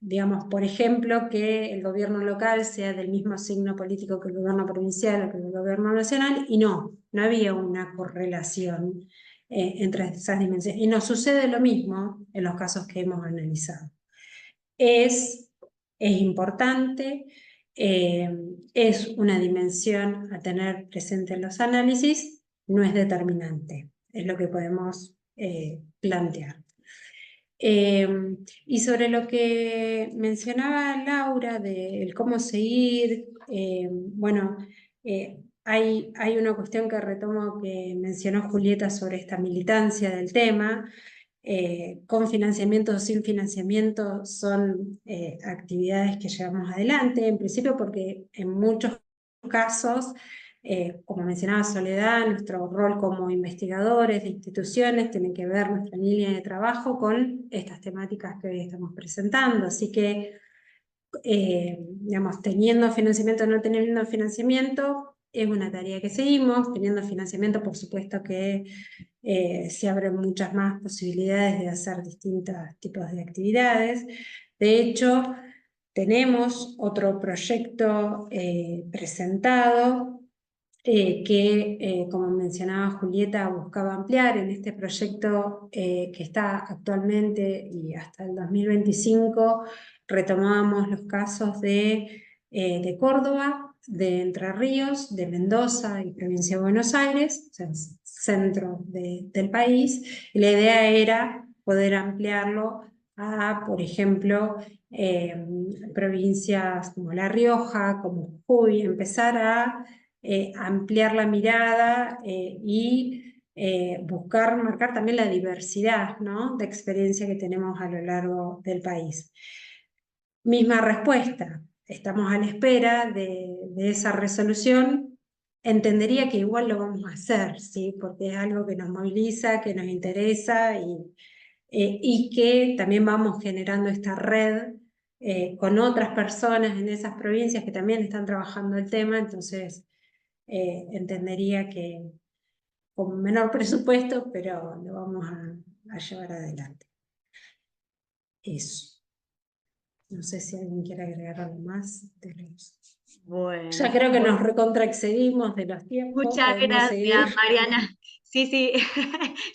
digamos, por ejemplo, que el gobierno local sea del mismo signo político que el gobierno provincial o que el gobierno nacional, y no había una correlación entre esas dimensiones. Y nos sucede lo mismo en los casos que hemos analizado. Es importante, es una dimensión a tener presente en los análisis, no es determinante, es lo que podemos plantear. Y sobre lo que mencionaba Laura de cómo seguir, bueno, hay una cuestión que retomo que mencionó Julieta sobre esta militancia del tema. Con financiamiento o sin financiamiento son actividades que llevamos adelante, en principio porque en muchos casos, como mencionaba Soledad, nuestro rol como investigadores de instituciones tiene que ver nuestra línea de trabajo con estas temáticas que hoy estamos presentando, así que digamos, teniendo financiamiento o no teniendo financiamiento, es una tarea que seguimos. Teniendo financiamiento, por supuesto que se abren muchas más posibilidades de hacer distintos tipos de actividades. De hecho, tenemos otro proyecto presentado que, como mencionaba Julieta, buscaba ampliar en este proyecto que está actualmente y hasta el 2025. Retomábamos los casos de Córdoba, de Entre Ríos, de Mendoza y provincia de Buenos Aires, o sea, centro del país, y la idea era poder ampliarlo a, por ejemplo, provincias como La Rioja, como Jujuy, empezar a ampliar la mirada y buscar, marcar también la diversidad, ¿no?, de experiencia que tenemos a lo largo del país. Misma respuesta, estamos a la espera de esa resolución. Entendería que igual lo vamos a hacer, ¿sí?, porque es algo que nos moviliza, que nos interesa y que también vamos generando esta red con otras personas en esas provincias que también están trabajando el tema, entonces entendería que con menor presupuesto, pero lo vamos a llevar adelante. Eso. No sé si alguien quiere agregar algo más. Bueno, Ya creo que nos recontraexcedimos de los tiempos. muchas Podemos seguir. gracias, Mariana. Sí, sí,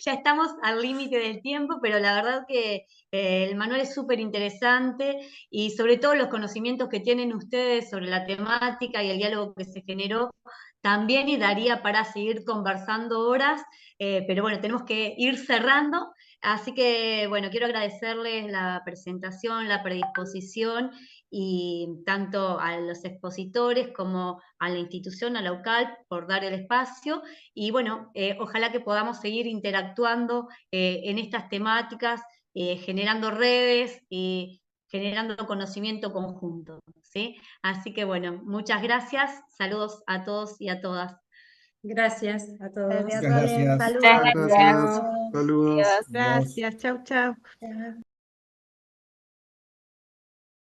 ya estamos al límite del tiempo, pero la verdad que el manual es súper interesante y sobre todo los conocimientos que tienen ustedes sobre la temática y el diálogo que se generó también, y daría para seguir conversando horas, pero bueno, tenemos que ir cerrando. Así que, bueno, quiero agradecerles la presentación, la predisposición, y tanto a los expositores como a la institución, a la UCAL, por dar el espacio. Y bueno, ojalá que podamos seguir interactuando en estas temáticas, generando redes y generando conocimiento conjunto, ¿sí? Así que bueno, muchas gracias, saludos a todos y a todas. Gracias a todos. Gracias, Muchas Sole. gracias. Saludos. Muchas Gracias, gracias. saludos. Adiós. Adiós. Gracias, chau, chau. Ya.